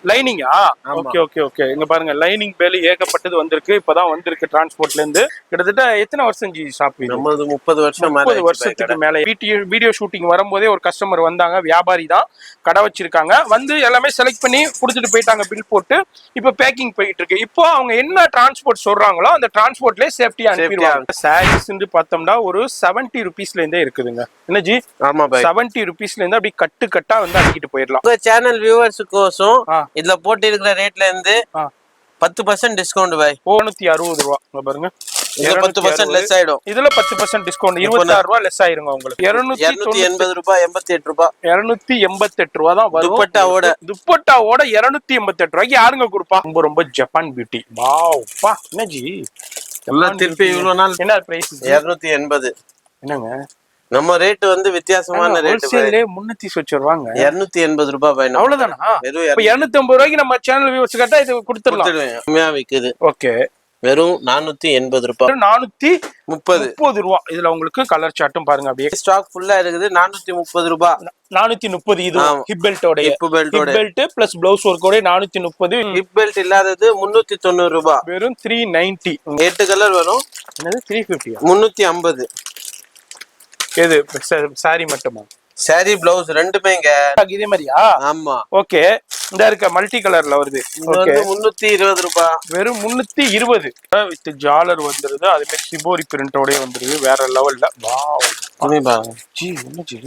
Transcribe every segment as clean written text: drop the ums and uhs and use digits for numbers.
லைனிங்கா? Okay okay okay. இங்க பாருங்க lining பேல் ஏகப்பட்டது வந்திருக்கு. இப்பதான் வந்திருக்கு டிரான்ஸ்போர்ட்ல இருந்து. கிட்டத்தட்ட எத்தனை வருஷம் ஜி ஷாப் இது? 30 வருஷம் 30 வருஷத்துக்கு மேல. வீடியோ ஷூட்டிங் வரும்போதே ஒரு கஸ்டமர் வந்தாங்க, வியாபாரி தான், கடை வச்சிருக்காங்க, வந்து எல்லாமே செலக்ட் பண்ணி கொடுத்துட்டு போயிட்டாங்க, பில் போட்டு. இப்ப பேக்கிங் போயிட்டு இருக்கு. இப்போ அவங்க என்ன டிரான்ஸ்போர்ட் சொல்றாங்களோ அந்த டிரான்ஸ்போர்ட்லயே சேஃப்டியா அனுப்பிடுவாங்க. சாரீஸ் பார்த்தோம்னா ஒரு 70 ருபீஸ்ல இருந்தே இருக்குதுங்க. என்ன ஜி? ஆமா பாய். 70 ருபீஸ்ல இருந்து அப்படி கட்டு கட்டா வந்து அடிக்கிட்டு போயிடலாம். உங்க சேனல் வியூவர்ஸ்க்கோசம் இதுல போட்டு இருக்கிற ரேட்ல இருந்து 10% டிஸ்கவுண்ட் பாய். 460 ரூபா. பாருங்க, 10% லெஸ் ஆயிடும். இதுல 10% டிஸ்கவுண்ட், 26 ரூபா லெஸ் ஆயிருங்க உங்களுக்கு. 280 ரூபாய், 88 ரூபாய். 288 ரூபா தான் வரும். துப்பட்டாவோட 288 ரூபாய்க்கு யாருங்க கொடுப்பா? ரொம்ப ரொம்ப ஜப்பான் பியூட்டி. வாவ் பா. என்ன ஜி திருப்பி இவ்வளவு நாள் என்ன பிரைஸ்? 280. என்னங்க நம்ம ரேட் வந்து வித்தியாசமான ரேட். ஹோல்சேல்லே 300 வச்சிருவாங்க. 280 ரூபாய் பாய். அவ்வளவுதானா? இப்ப 250 ரூபாய்க்கு நம்ம சேனல் வியூவர்ஸ் கேட்டா இது கொடுத்துடலாம். கம்மியா விக்குது. ஓகே. வெறும் 480 ரூபாய். 430 ரூபா. இதுல உங்களுக்கு கலர் சார்ட்டும் பாருங்க, அப்படியே ஸ்டாக் ஃபுல்லா இருக்குது. 430 ரூபாய். 430. இது ஹிப் பெல்ட்டோட, ஹிப் பெல்ட் பிளஸ் ப்ளவுஸ் ஒர்க்கோட 430. ஹிப் பெல்ட் இல்லாதது 390 ரூபாய். வெறும் 390. 8 கலர் வரும். என்னது 350? 350. எது சாரி மட்டுமா? சாரி பிளவுஸ் ரெண்டுமேங்க இதே மாதிரியா? ஆமா. ஓகே. இந்த இருக்க மல்டி கலர்ல வருது. ஓகே. 320 ரூபாய். வெறும் 320 வித் ஜாலர் வந்துருது. அதே மாதிரி சிபோரி பிரிண்டோட வந்துருது. வேற லெவல்ல. Wow G. என்ன ஜி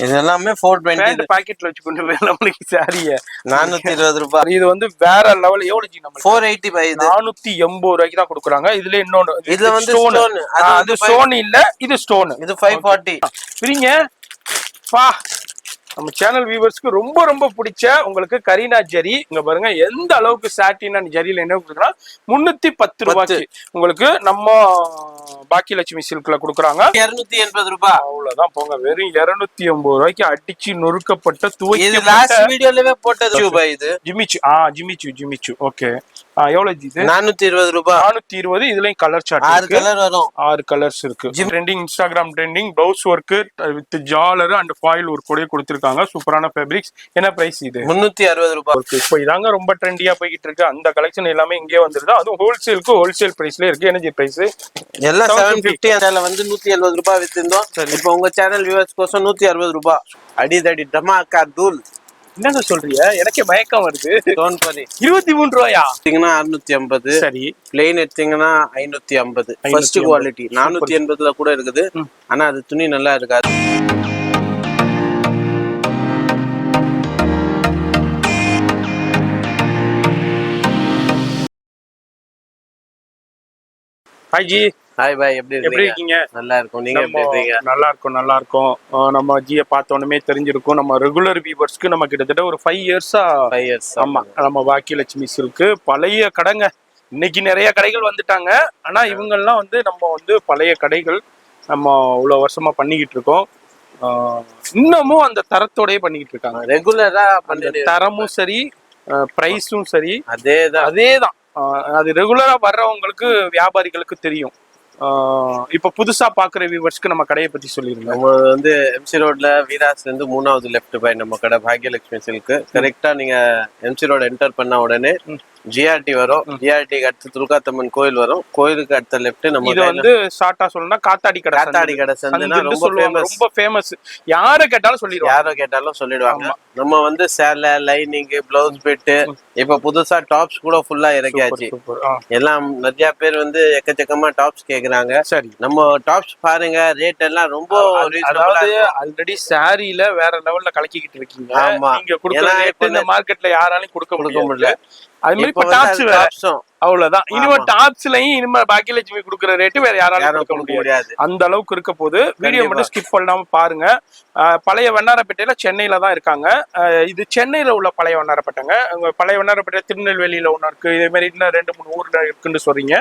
இது எல்லாமே 420 பாக்கெட்ல வச்சு கொண்டு போய் நம்மளுக்கு சாரிய 420 ரூபாய். இது வந்து வேற லெவல். எவ்வளவு ஜி? நம்ம 480 பை. இது 480 ரூபாய்க்கு தான் கொடுக்குறாங்க. இதுல இன்னொன்னு, இதுல வந்து ஸ்டோன். அது ஸ்டோன் இல்ல, இது ஸ்டோன். இது 540. பிரிங்க பா. நம்ம சேனல் வியூவர்ஸ்க்கு ரொம்ப ரொம்ப பிடிச்ச உங்களுக்கு கரீனா ஜரி. இங்க பாருங்க எந்த அளவுக்கு சாட்டினா ஜரியில என்ன கொடுக்குறா, 310 ரூபாய்க்கு உங்களுக்கு நம்ம பாக்கியலட்சுமி சில்க்ல கொடுக்குறாங்க. 280 ரூபாய். அவ்வளவுதான் போங்க. வெறும் 280 ரூபாய்க்கு அடிச்சு நொறுக்கப்பட்ட வீடியோலவே போட்டது இது ஜிமிச்சு. ஜிமிச்சு. ஓகே. எவ்வளவு இது? 420 ரூபாய். 420. இதுலயும் கலர் சார்ட் 6 கலர் வரும். 6 கலர்ஸ் இருக்கு. Trending, Instagram trending blouse work with ஜாலர் அண்ட் ஃபாயில் ஒர்க் கூட கொடுத்திருக்காங்க. சூப்பரான ஃபேப்ரிக்ஸ். என்ன பிரைஸ் இது? 360 ரூபாய். இப்போ இதாங்க ரொம்ப ட்ரெண்டியா போயிட்டு இருக்கு. அந்த கலெக்ஷன் எல்லாமே இங்கே வந்துருது. அதுவும் ஹோல்சேலுக்கு ஹோல்சேல் பிரைஸ்ல இருக்கு. என்ன பிரைஸ்? எல்லாம் 750. அதுல வந்து 170 ரூபாய் வித்திருந்தோம். இப்போ உங்க சேனல் வியூவர்ஸ் கோசம் 160 ரூபாய். அடிதடி டமாக்கா தூள். என்னங்க சொல்றீங்க? எனக்கே மயக்கம் வருது. டோன் பண்ணி 23 ரூபாயா? எடுத்தீங்கன்னா 650. சரி. பிளெயின் எடுத்தீங்கன்னா 550. ஃபர்ஸ்ட் குவாலிட்டி 480ல கூட இருக்குது. ஆனா அது துணி நல்லா இருக்காது. Hi G. Hi bye. எப்படி இருக்கீங்க? நல்லா இருக்கும். நீங்க எப்படி இருக்கீங்க? நல்லா இருக்கும். நம்ம ஜியை பார்த்த உடனே தெரிஞ்சிருக்கும். நம்ம ரெகுலர் வியூவர்ஸ்க்கு நம்ம கிட்டத்தட்ட ஒரு 5 இயர்ஸா. ஆமா. நம்ம பாக்கியலட்சுமி சில்க் பழைய கடைங்க. இன்னைக்கு நிறைய கடைகள் வந்துட்டாங்க. ஆனா இவங்கெல்லாம் வந்து நம்ம வந்து பழைய கடைகள். நம்ம இவ்வளவு வருஷமா பண்ணிக்கிட்டு இருக்கோம். இன்னமும் அந்த தரத்தோடய பண்ணிக்கிட்டு இருக்காங்க. ரெகுலரா தரமும் சரி, பிரைஸும் சரி. அதேதான். அது ரெகுலரா வர்றவங்களுக்கு, வியாபாரிகளுக்கு தெரியும். இப்ப புதுசா பாக்குற வியூவர்ஸ்க்கு நம்ம கடையை பத்தி சொல்லிருங்க. நம்ம வந்து எம்சி ரோட்ல வீராஸ்ல இருந்து 3வது லெஃப்ட் பாய் நம்ம கடை பாக்கியலட்சுமி சில்க். கரெக்டா நீங்க எம்சி ரோட் என்டர் பண்ண உடனே ஜிஆர்டி வரும். ஜிஆர்டிக்கு அடுத்து துர்காத்தம்மன் கோயில் வரும். கோயிலுக்கு அடுத்த லெஃப்ட் நம்ம இது வந்து ஷார்ட்டா சொல்லணும்னா காத்தாடி கடை சந்துனா ரொம்ப ஃபேமஸ். யாரை கேட்டாலும் சொல்லிடுவாங்க. நம்ம வந்து சேலை, லைனிங், பிளவுஸ் பிட், இப்ப புதுசா டாப்ஸ் கூட ஃபுல்லா இறக்கியாச்சு. எல்லாம் நிறைய பேர் வந்து எக்கச்சக்கமா டாப்ஸ் கேக்குறாங்க. சரி. நம்ம டாப்ஸ் பாருங்க, ரேட் எல்லாம் ரொம்ப. அதாவது ஆல்ரெடி சாரியில வேற லெவல்ல கலக்கிக்கிட்டு இருக்கீங்க. நீங்க கொடுக்குற ரேட் இந்த மார்க்கெட்ல யாராலையும் கொடுக்க முடியல. அது மாதிரி இப்ப டாப்ஸ் வேற. அவ்வளவுதான். இனிமே டாப்ஸ்லயும் இனிமே பாக்கியலட்சுமி கொடுக்குற ரேட்டு வேற யாராலும் கொடுக்க முடியாது. அந்த அளவுக்கு இருக்க போது. வீடியோ மட்டும் ஸ்கிப் பண்ணாம பாருங்க. பழைய வண்ணாரப்பேட்டையில சென்னையில தான் இருக்காங்க. இது சென்னையில உள்ள பழைய வண்ணாரப்பேட்டைங்க. பழைய வண்ணாரப்பேட்டை திருநெல்வேலியில ஒண்ணு இருக்கு. இதே மாதிரி இன்னும் 2-3 ஊர்ல இருக்குன்னு சொல்றீங்க.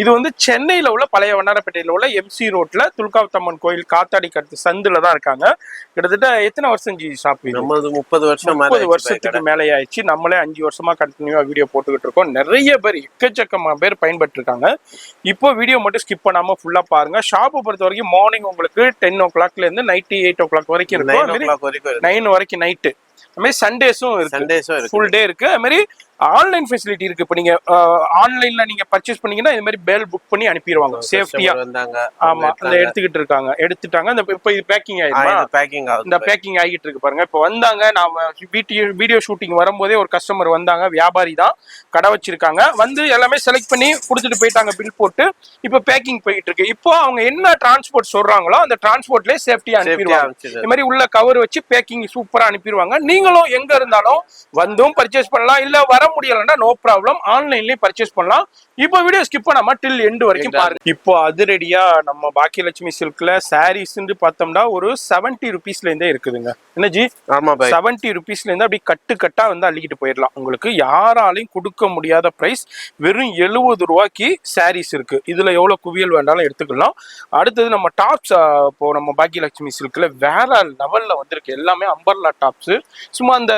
இது வந்து சென்னையில உள்ள பழைய வண்ணாரப்பேட்டையில உள்ள எம்சி ரோட்ல துர்காத்தம்மன் கோயில் காத்தாடி கருத்து சந்துல தான் இருக்காங்க. கிட்டத்தட்ட எத்தனை வருஷம் ஜி ஷாப்? 30 வருஷம். 30 வருஷத்துக்கு மேலே ஆயிடுச்சு. நம்மளே 5 வருஷமா கண்டினியூவா வீடியோ போட்டுக்கிட்டு இருக்கோம். நிறைய பேர் எக்கச்சக்கமா பேர் பயன்பட்டு இருக்காங்க. இப்போ வீடியோ மட்டும் ஸ்கிப் பண்ணாம ஃபுல்லா பாருங்க. ஷாப்பை பொறுத்த வரைக்கும் மார்னிங் உங்களுக்கு 10 o'clockல இருந்து நைட் 8 o'clock வரைக்கும் இருக்கும். 9 வரைக்கும் நைட்டு. அது மாதிரி சண்டேஸும் இருக்கு, ஃபுல் டே இருக்கு. அது மாதிரி ஆன்லைன் ஃபெசிலிட்டி இருக்கு. இப்போ நீங்க ஆன்லைன்ல நீங்க பர்ச்சேஸ் பண்ணீங்கன்னா இது மாதிரி பேல் புக் பண்ணி அனுப்பிடுவாங்க சேஃப்டியா. ஆமா, அந்த எடுத்துட்டாங்க. இந்த இப்போ இது பேக்கிங் ஆயிடுமா, இந்த பேக்கிங் ஆகிட்டு இருக்கு பாருங்க. இப்போ வந்தாங்க, நாம வீடியோ ஷூட்டிங் வரும்போதே ஒரு கஸ்டமர் வந்தாங்க, வியாபாரி தான், கடை வச்சிருக்காங்க. வந்து எல்லாமே செலக்ட் பண்ணி கொடுத்துட்டு போயிட்டாங்க, பில் போட்டு. இப்போ பேக்கிங் போயிட்டு இருக்கு. இப்போ அவங்க என்ன டிரான்ஸ்போர்ட் சொல்றாங்களோ அந்த டிரான்ஸ்போர்ட்லயே சேஃப்டியா அனுப்பிடுவாங்க. இது மாதிரி உள்ள கவர் வச்சு பேக்கிங் சூப்பரா அனுப்பிடுவாங்க. நீங்களும் எங்க இருந்தாலும் வந்தும் பர்ச்சேஸ் பண்ணலாம், இல்ல வர முடியலன்னா நோ ப்ராப்ளம், ஆன்லைன்லயே பர்ச்சேஸ் பண்ணலாம். இப்போ வீடியோ ஸ்கிப் பண்ணாம டில் எண்ட் வரைக்கும் பாருங்க. இப்போ அதிரடியா நம்ம பாக்கியலட்சுமி சில்க்ல சாரீஸ் பார்த்தோம்னா ஒரு 70 rupeesல இருந்தே இருக்குதுங்க. என்ன ஜி? ஆமா, 70 rupeesல இருந்து அப்படி கட்டா வந்து அள்ளிக்கிட்டு போயிடலாம். உங்களுக்கு யாராலையும் கொடுக்க முடியாத பிரைஸ். வெறும் 70 ரூபாய்க்கு சாரீஸ் இருக்கு. இதுல எவ்வளவு குவியல் வேண்டாலும் எடுத்துக்கலாம். அடுத்தது நம்ம டாப்ஸ், இப்போ நம்ம பாக்கியலட்சுமி சில்க்ல வேற லெவல்ல வந்திருக்கு. எல்லாமே அம்பர்லா டாப்ஸ். சும்மா அந்த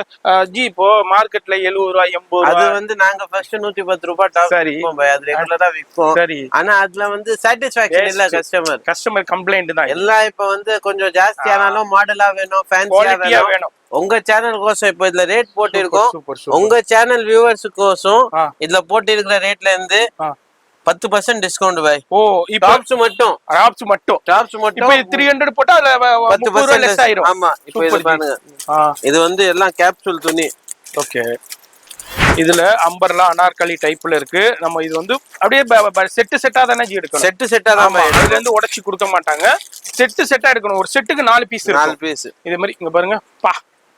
ஜி இப்போ மார்க்கெட்ல 70 ரூபாய் 80 அது வந்து நாங்க ஃபர்ஸ்ட் 110 ரூபாய் டாப். சரி, அது ரெகுலரா விற்போம். சரி, ஆனா அதுல வந்து சாட்டிஸ்ஃபேக்ஷன் இல்ல. கஸ்டமர் கம்ப்ளைண்ட் தான் எல்லாம். இப்ப வந்து கொஞ்சம் ஜாஸ்தியானாலும் மாடலா வேணும், ஃபேன்சியா வேணும். உங்க சேனல் கோசம் இப்ப இதுல ரேட் போட்டு இருக்கோம். உங்க சேனல் வியூவர்ஸ் கோசம் இதுல போட்டு இருக்கிற ரேட்ல இருந்து 10% டிஸ்கவுண்ட் பாய். ஓ, டாப்ஸ் மட்டும் 300 போட்டா அதுல 10% லெஸ் ஆயிரும். ஆமா, இப்போ இது பாருங்க, இது வந்து எல்லாம் கேப்சூல் துணி. ஓகே, இதுல அம்பர்லா அனார்கலி டைப்ல இருக்கு. நம்ம இது வந்து அப்படியே செட்டா தானே எடுக்கணும். செட்டா தான், இதுல இருந்து உடைச்சு கொடுக்க மாட்டாங்க. செட்டா எடுக்கணும். ஒரு செட்டுக்கு 4 பீஸ். 4 பீஸ். இது மாதிரி இங்க பாருங்க, பா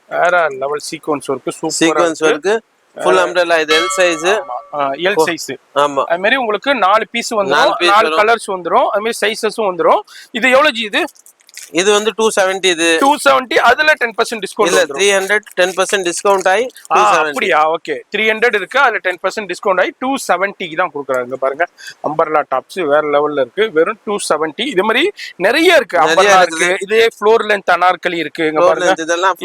வேற level sequence work, super sequence work, full umbrella. இது எல் சைஸ். L size. ஆமா, அது மாதிரி உங்களுக்கு 4 பீஸ் வந்துரும், 4 கலர்ஸ் வந்துரும். அது மாதிரி சைஸஸும் வந்துரும். இது எவ்வளவு ஜி? இது வந்து 270. இது 270. அதுல 10% டிஸ்கவுண்ட் இல்ல, 300 10% டிஸ்கவுண்ட் ஆயி 270. அப்படியா? ஓகே, 300 இருக்கு, அதுல 10% டிஸ்கவுண்ட் ஆயி 270 க்கு தான் கொடுக்குறாங்க. பாருங்க, அம்பர்லா டாப்ஸ் வேற லெவல்ல இருக்கு. வெறும் 270. இது மாதிரி நிறைய இருக்கு. அம்பர்லா இருக்கு, இதே ஃப்ளோர் லென்த் அனார்கலி இருக்கு. இங்க பாருங்க,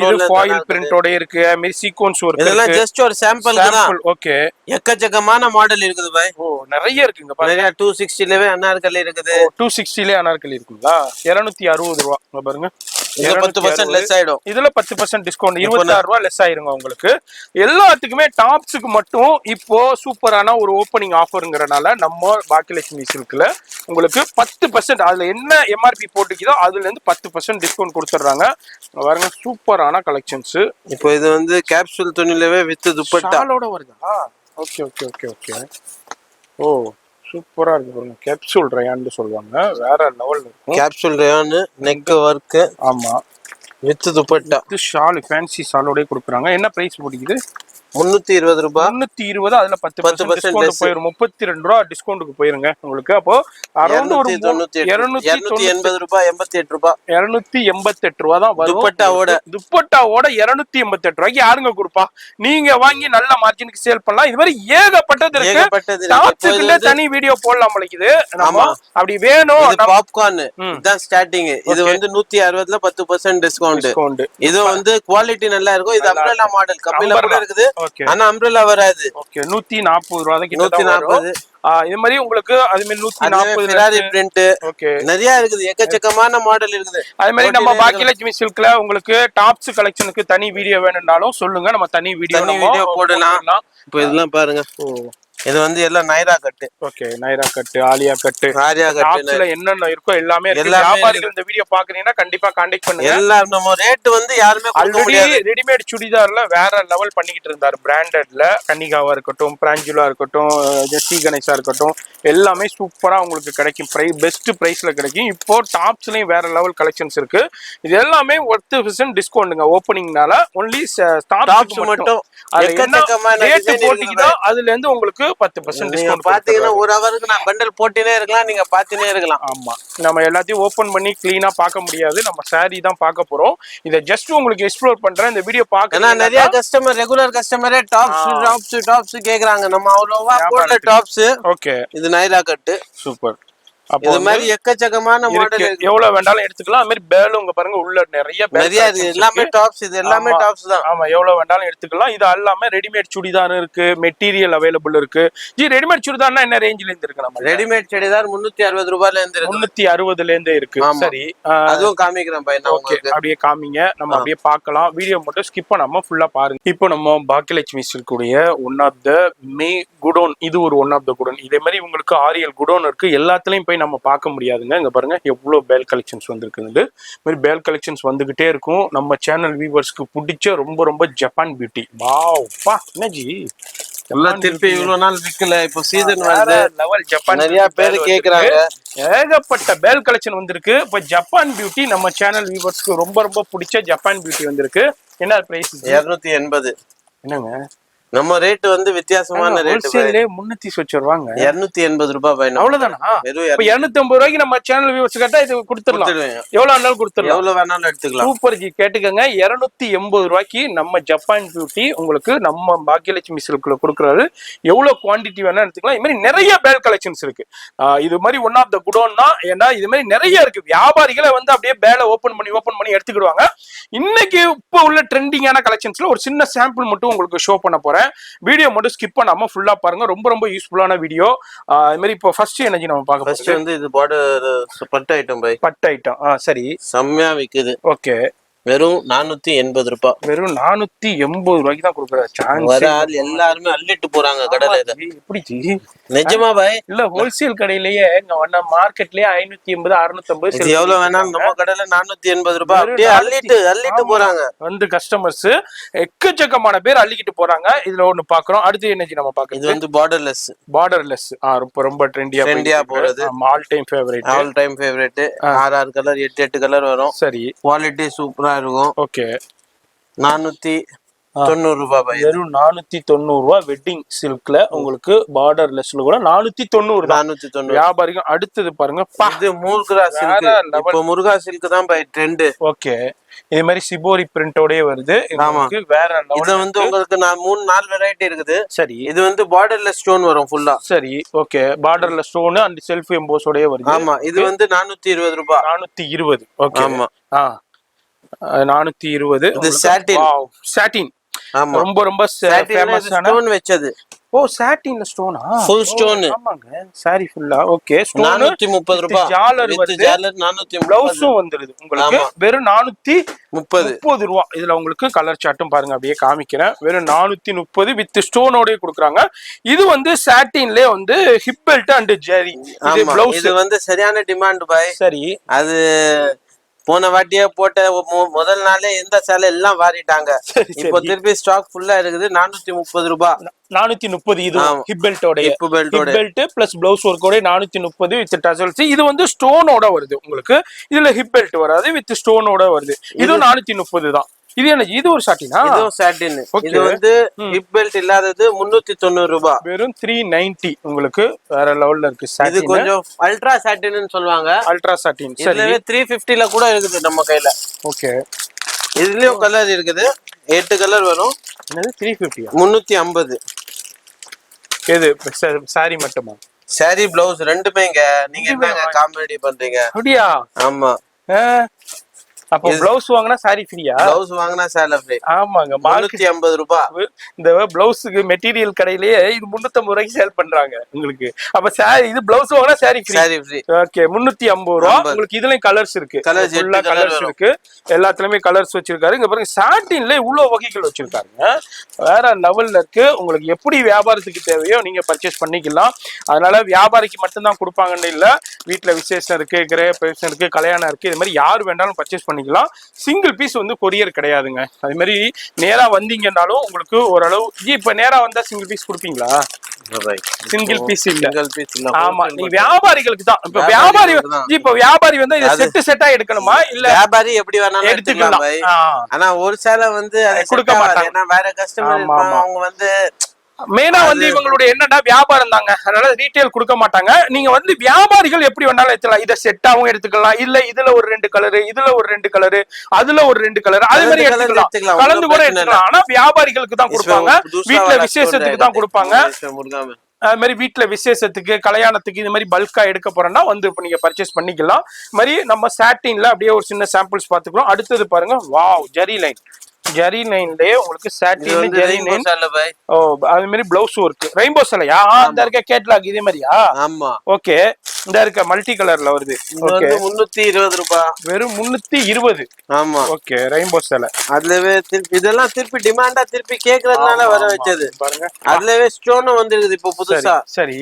இது ஃபாயில் பிரிண்டோட இருக்கு. அது மாதிரி சீக்வென்ஸ் ஒர்க். இதெல்லாம் ஜஸ்ட் ஒரு சாம்பிள் தான். ஓகே, எக்கச்சக்கமான மாடல் இருக்குது பாய். ஓ, நிறைய இருக்குங்க பாருங்க. 260 லவே அனார்கலி இருக்குது. 260 லே அனார்கலி இருக்குங்களா? 260 ரூபாய் பாருங்க. 10% லெஸ் ஆயிடும். இதுல 10% டிஸ்கவுண்ட், 26 ரூபாய் லெஸ் ஆயிருங்க உங்களுக்கு. எல்லாத்துக்குமே டாப்ஸுக்கு மட்டும் இப்போ சூப்பரான ஒரு ஓப்பனிங் ஆஃபர்ங்கறனால நம்ம பாக்கியலட்சுமி சில்க்ல உங்களுக்கு 10%, அதுல என்ன எம்ஆர்பி போட்டுக்கிதோ அதுல இருந்து 10% டிஸ்கவுண்ட் கொடுத்துறாங்க. பாருங்க, சூப்பரான கலெக்ஷன்ஸ். இப்போ இது வந்து கேப்சூல் துணிலவே வித் துப்பட்டாவோட வருதா? Okay okay okay okay. ஓ, சூப்பரா இருக்கு பாருங்க. கேப்சூல் ரயான்னு சொல்லுவாங்க, வேற லெவல் இருக்கும். Capsule rayon, neck work. ஆமா, வித் துப்பட்டா. இது ஷால், ஃபேன்சி ஷாலோட கொடுக்குறாங்க. என்ன பிரைஸ் போடுது? 320 ரூபாய். 320. அதுல 10% டிஸ்கவுண்ட் போயிரும். 32 ரூபாய் டிஸ்கவுண்ட்க்கு போயிருங்க உங்களுக்கு. அப்போ அரௌண்ட் ஒரு 280 ரூபாய், 88 ரூபாய், 288 ரூபாய் தான் வரும். துப்பட்டாவோட 288 ரூபாய்க்கு யாருங்க கொடுப்பா? நீங்க வாங்கி நல்ல மார்ஜினுக்கு சேல் பண்ணலாம். இது மாதிரி ஏகப்பட்டது இருக்கு. டாப்ஸ்க்குள்ள தனி வீடியோ போடலாம் உங்களுக்கு. ஆமா, அப்படி வேணும். இது பாப்கார்ன் இதான் ஸ்டார்டிங். இது வந்து 160ல 10% டிஸ்கவுண்ட். இது வந்து குவாலிட்டி நல்லா இருக்கும். இது அம்ப்ரெல்லா மாடல், கம்பில கூட இருக்குது. ஆனா அம்ப்ரெல்லா வராது. ஓகே, 140 ரூபாய் கிட்ட 140. இது மாதிரி உங்களுக்கு அது மாதிரி 140 ஃபெராரி பிரிண்ட். ஓகே, நிறைய இருக்குது, எக்கச்சக்கமான மாடல் இருக்குது. அது மாதிரி நம்ம பாக்கியலட்சுமி சில்க்ல உங்களுக்கு டாப்ஸ் கலெக்ஷனுக்கு தனி வீடியோ வேணும்னாலும் சொல்லுங்க, நம்ம தனி வீடியோ போடலாம். இப்போ இதெல்லாம் பாருங்க. இது வந்து எல்லாம் நைரா கட்டு. ஓகே, நைரா கட்டு, ஆலியா கட்டு, டாப்ஸ்ல என்னென்ன இருக்கோ எல்லாமே இருக்கு. வியாபாரிகள் இந்த வீடியோ பாக்குறீங்கன்னா கண்டிப்பா கான்டாக்ட் பண்ணுங்க. எல்லாம் நம்ம ரேட் வந்து யாருமே ஆல்ரெடி ரெடிமேட் சுடிதார்ல வேற லெவல் பண்ணிக்கிட்டு இருந்தாரு. பிராண்டட்ல கன்னிகாவா இருக்கட்டும், பிராஞ்சுலா இருக்கட்டும், ஸ்ரீ கணேஷா இருக்கட்டும், எல்லாமே சூப்பரா உங்களுக்கு கிடைக்கும். பெஸ்ட் பிரைஸ்ல கிடைக்கும். இப்போ டாப்ஸ்லயும் வேற லெவல் கலெக்ஷன்ஸ் இருக்கு. இது எல்லாமே 10% டிஸ்கவுண்ட்ங்க ஓப்பனிங்னால. ஒன்லி டாப்ஸ் மட்டும் ரேட் போட்டிக்கிட்டா அதுல இருந்து உங்களுக்கு 10% டிஸ்கவுண்ட். பாத்தீங்கன்னா ஒரு ஹவருக்கு நான் பண்டல் போட்டுனே இருக்கலாம், நீங்க பாத்துனே இருக்கலாம். ஆமா, நம்ம எல்லாத்தையும் ஓபன் பண்ணி கிளீனா பார்க்க முடியாது. நம்ம சாரி தான் பார்க்க போறோம். இத ஜஸ்ட் உங்களுக்கு எக்ஸ்ப்ளோர் பண்றேன். இந்த வீடியோ பார்க்கனா நிறைய கஸ்டமர், ரெகுலர் கஸ்டமரே டாப்ஸ் கேக்குறாங்க. நம்ம அவ்வளவா போடல டாப்ஸ். ஓகே, இது நைரா கட்டு. சூப்பர். அப்போ இது மாதிரி எக்கச்சக்கமான மாடல் எவ்வளவு வேண்டாலும் எடுத்துக்கலாம். அது மாதிரி பேலும் உங்க பாருங்க உள்ள நிறைய எல்லாமே டாப்ஸ், இது எல்லாமே டாப்ஸ் தான். ஆமா, எவ்வளவு வேண்டாலும் எடுத்துக்கலாம். இது எல்லாமே ரெடிமேட் சுடிதார் இருக்கு, மெட்டீரியல் அவைலபிள் இருக்கு. ஜி ரெடிமேட் சுடிதார்னா என்ன ரேஞ்சில இருந்து இருக்கு? நம்ம ரெடிமேட் சுடிதார் 360 ரூபாயில இருந்து இருக்கு. 360ல இருந்தே இருக்கு. சரி, அதுவும் காமிக்கிறேன் பையனா. ஓகே, அப்படியே காமிங்க, நம்ம அப்படியே பார்க்கலாம். வீடியோ மட்டும் ஸ்கிப் பண்ணாம ஃபுல்லா பாருங்க. இப்போ நம்ம பாக்கியலட்சுமி சில்குடைய ஒன் ஆஃப் த மே குடோன், இது ஒரு ஒன் ஆஃப் த குடோன். இதே மாதிரி உங்களுக்கு 6-7 குடோன் இருக்கு. எல்லாத்துலயும் போய் நம்ம பார்க்க முடியாதுங்க. இங்க பாருங்க எவ்வளவு பேல் கலெக்ஷன்ஸ் வந்திருக்குது. மாதிரி பேல் கலெக்ஷன்ஸ் வந்துகிட்டே இருக்கும். நம்ம சேனல் வியூவர்ஸ்க்கு பிடிச்ச ரொம்ப ரொம்ப ஜப்பான் பியூட்டி. வாவ் பா, என்னஜி திருப்பி இவ்வளவு நாள் விக்கல, இப்போ சீசன் வருது, லெவல் ஜப்பான் நிறைய பேர் கேக்குறாங்க. ஏகப்பட்ட பேல் கலெக்ஷன் வந்திருக்கு. இப்ப ஜப்பான் பியூட்டி நம்ம சேனல் வியூவர்ஸ்க்கு ரொம்ப ரொம்ப பிடிச்ச ஜப்பான் பியூட்டி வந்திருக்கு. என்ன பிரைஸ்? 280. என்னங்க நம்ம ரேட் வந்து வித்தியாசமான ரேட். 300 வச்சிருவாங்க. 280 ரூபாய் பையனா. அவ்வளவுதானா? இப்ப 250 ரூபாய்க்கு நம்ம சேனல் வியூவர்ஸ் கேட்டா இது கொடுத்துடலாம். எவ்வளவு வேணாலும் கொடுத்துடலாம். எவ்வளவு வேணாலும் எடுத்துக்கலாம். சூப்பர் ஜி, கேட்டுக்கங்க. 280 ரூபாய்க்கு நம்ம ஜப்பான் பியூட்டி உங்களுக்கு நம்ம பாக்கியலட்சுமி சில்க்ல கொடுக்குறாரு. எவ்வளவு குவான்டிட்டி வேணா எடுத்துக்கலாம். இது மாதிரி நிறைய பேல் கலெக்ஷன்ஸ் இருக்கு. இது மாதிரி ஒன் ஆஃப் த குடோன் தான். ஏன்னா இது மாதிரி நிறைய இருக்கு. வியாபாரிகளை வந்து அப்படியே பேலை ஓபன் பண்ணி எடுத்துக்கிடுவாங்க. இன்னைக்கு இப்ப உள்ள ட்ரெண்டிங்கான கலெக்ஷன்ஸ்ல ஒரு சின்ன சாம்பிள் மட்டும் உங்களுக்கு ஷோ பண்ண போறேன். வீடியோ மட்டும் ஸ்கிப் பண்ணாம ஃபுல்லா பாருங்க. ரொம்ப ரொம்ப யூஸ்ஃபுல்லான வீடியோ. அது மாதிரி இப்போ ஃபர்ஸ்ட் எனர்ஜி நம்ம பார்க்க ஃபர்ஸ்ட் வந்து இது பார்டர் பட்டு ஐட்டம் பை. பட்டு ஐட்டம் சரி, செம்மையா விக்குது. ஓகே, வெறும் 480 ரூபாய். வெறும் 480 ரூபாய்க்கு தான் கொடுக்குறாரு. எல்லாருமே அள்ளிட்டு போறாங்க கடையில. இத எப்படி ஜி? நிஜமா பாய்? இல்ல, ஹோல்சேல் கடையிலேயே இங்க மார்க்கெட்லயே 580 650 எவ்வளவு வேணாலும் நம்ம கடையில 480 ரூபாய் அப்படியே அள்ளிட்டு போறாங்க. வந்து கஸ்டமர்ஸ் எக்கச்சக்கமான பேர் அள்ளிக்கிட்டு போறாங்க. இதுல ஒண்ணு பாக்குறோம். அடுத்து என்ன நம்ம பாக்குறோம்? இது வந்து பார்டர்லெஸ். ரொம்ப ரொம்ப ட்ரெண்டியா போறது. All time favourite. 6 colour 8 colour வரும். சரி, குவாலிட்டி சூப்பரா இருக்கும். ஓகே, 490 ரூபாய். வெறும் 490 ரூபாய் வெட்டிங் சில்க்ல உங்களுக்கு பார்டர்லெஸ்ல கூட 490. வியாபாரிகம். அடுத்தது பாருங்க, இது முருகா சில்க். இப்போ முருகா சில்க் தான் பை ட்ரெண்ட். ஓகே, இது மாதிரி சிபோரி பிரிண்டோடயே வருது. நமக்கு வேற இது வந்து உங்களுக்கு 3-4 வெரைட்டி இருக்குது. சரி, இது வந்து பார்டர்லெஸ் ஸ்டோன் வரும் ஃபுல்லா. சரி, okay, borderless stone and self எம்போஸோடயே வருது. ஆமா, இது வந்து 420 ரூபாய். 420. ஓகே, ஆமா, 420. இது சாட்டின். ஆமா, ரொம்ப ரொம்ப ஃபேமஸான ஸ்டோன் வெச்சது. ஓ, சாட்டின்ல ஸ்டோனா? Full stone. ஆமாங்க, சாரி ஃபுல்லா. ஓகே, ஸ்டோன் 430 ரூபாய். ஜாலர் வருது. ஜாலர் 430. ப்ளவுஸும் வந்துருது உங்களுக்கு. வெறும் 430 ரூபாய். இதுல உங்களுக்கு கலர் சார்ட்டும் பாருங்க, அப்படியே காமிக்கிறேன். வெறும் 430 வித் ஸ்டோனோடய கொடுக்குறாங்க. இது வந்து சாட்டின்லயே வந்து ஹிப் பெல்ட் அண்ட் ஜெரி. இது ப்ளவுஸ். இது வந்து சரியான டிமாண்ட் பாய். சரி, அது போன வாட்டியே போட்ட முதல் நாளே எந்த சேலை எல்லாம் வாரிட்டாங்க. இப்போ திருப்பி ஸ்டாக் ஃபுல்லா இருக்குது. 430 ரூபாய். 430. இது ஹிப் பெல்ட் பிளஸ் பிளவுஸ் ஒர்க்கோட 430 வித் டசல்ஸ். இது வந்து ஸ்டோனோட வருது உங்களுக்கு. இதுல ஹிப் பெல்ட் வராது, வித் ஸ்டோனோட வருது. இது 430 தான். இது என்ன? இது ஒரு சாட்டினா? இதுவும் சாட்டின். இது வந்து ஹிப் பெல்ட் இல்லாதது 390 ரூபாய். வெறும் 390 உங்களுக்கு. வேற லெவல்ல இருக்கு சாட்டின். இது கொஞ்சம் அல்ட்ரா சாட்டின்னு சொல்வாங்க. அல்ட்ரா சாட்டின். சரி, 350ல கூட இருக்குது நம்ம கையில. ஓகே, இதுலயும் கலர் இருக்குது. 8 கலர் வரும். என்னது 350? 350. எது சாரி மட்டுமா? சாரி பிளவுஸ் ரெண்டுமேங்க. நீங்க என்னங்க காமெடி பண்றீங்க? அப்படியா? ஆமா. அப்போ பிளவுஸ் வாங்கினா சாரி ஃப்ரீயா? பிளவுஸ் வாங்கினா சாரி ஃப்ரீ. ஆமாங்க, 350 ரூபாய். இந்த பிளவுஸ்க்கு மெட்டீரியல் கடையிலேயே இது 350 ரூபாய்க்கு சேல் பண்றாங்க உங்களுக்கு. அப்ப சாரி, இது பிளவுஸ் வாங்கினா சாரி ஃப்ரீ. ஓகே, 350 ரூபாய். உங்களுக்கு இதுலயும் கலர்ஸ் இருக்கு. கலர்ஸ் இருக்கு. எல்லாத்துலயுமே கலர்ஸ் வச்சிருக்காரு. இங்க பாருங்க, சாட்டின்ல இவ்வளவு வகைகள் வச்சிருக்காருங்க. வேற லெவல்ல இருக்கு. உங்களுக்கு எப்படி வியாபாரத்துக்கு தேவையோ நீங்க பர்ச்சேஸ் பண்ணிக்கலாம். அதனால வியாபாரிக்கு மட்டும்தான் கொடுப்பாங்கன்னு இல்ல. வீட்டுல விசேஷம் இருக்கு, கிரகப்பிரவேசம் இருக்கு, கல்யாணம் இருக்கு, இது மாதிரி யார் வேண்டாலும் பர்ச்சேஸ் பண்ணிக்கலாம். சிங்கிள் பீஸ் வந்து கொரியர் கிடையாதுங்க. அதே மாதிரி நேரா வந்தீங்கன்னாலும் உங்களுக்கு ஓரளவு. இப்ப நேரா வந்தா சிங்கிள் பீஸ் கொடுப்பீங்களா? சிங்கிள் பீஸ் இல்ல. ஆமா, நீ வியாபாரிகளுக்கு தான். இப்ப வியாபாரி வந்து இத செட்டா எடுக்கணுமா? இல்ல வியாபாரி எப்படி வேணாலும் எடுத்துக்கலாம். ஆனா ஒரு சேலை வந்து கொடுக்க மாட்டாங்க. ஏன்னா வேற கஸ்டமர் அவங்க வந்து மெயினா வந்து இவங்களுடைய என்னடா வியாபாரம் தாங்க. அதனால ரீட்டைல் கொடுக்க மாட்டாங்க. நீங்க வந்து வியாபாரிகள் எப்படி வேணாலும் எடுத்துக்கலாம். இதை செட்டாவும் எடுத்துக்கலாம். இல்ல இதுல ஒரு 2 கலரு, இதுல ஒரு 2 கலரு, அதுல ஒரு 2 கலரு, அது மாதிரி எடுத்துக்கலாம். கலந்து கூட எடுத்துக்கலாம். ஆனா வியாபாரிகளுக்கு தான் கொடுப்பாங்க. வீட்டுல விசேஷத்துக்கு தான் கொடுப்பாங்க. அது மாதிரி வீட்டுல விசேஷத்துக்கு கல்யாணத்துக்கு இது மாதிரி பல்கா எடுக்க போறேன்னா வந்து இப்ப நீங்க பர்ச்சேஸ் பண்ணிக்கலாம். மாதிரி நம்ம சாட்டின்ல அப்படியே ஒரு சின்ன சாம்பிள்ஸ் பாத்துக்கிறோம். அடுத்தது பாருங்க, வாவ், ஜெரி லைன். ஜெரி லைன்லயே உங்களுக்கு சாட்டின் ஜெரி லைன். ஓ, அது மாதிரி பிளவுஸும் இருக்கு. ரெயின்போ சலையா? இந்த இருக்க கேட்லாக் இதே மாதிரியா? ஆமா. ஓகே, இந்த இருக்க மல்டி கலர்ல வருது. ஓகே, 320 ரூபாய். வெறும் 320. ஆமா. ஓகே, ரெயின்போ சலை. அதுலவே திருப்பி இதெல்லாம் திருப்பி டிமாண்டா திருப்பி கேக்குறதுனால வர வச்சது பாருங்க. அதுலவே ஸ்டோன் வந்துருக்குது இப்போ புதுசா. சரி,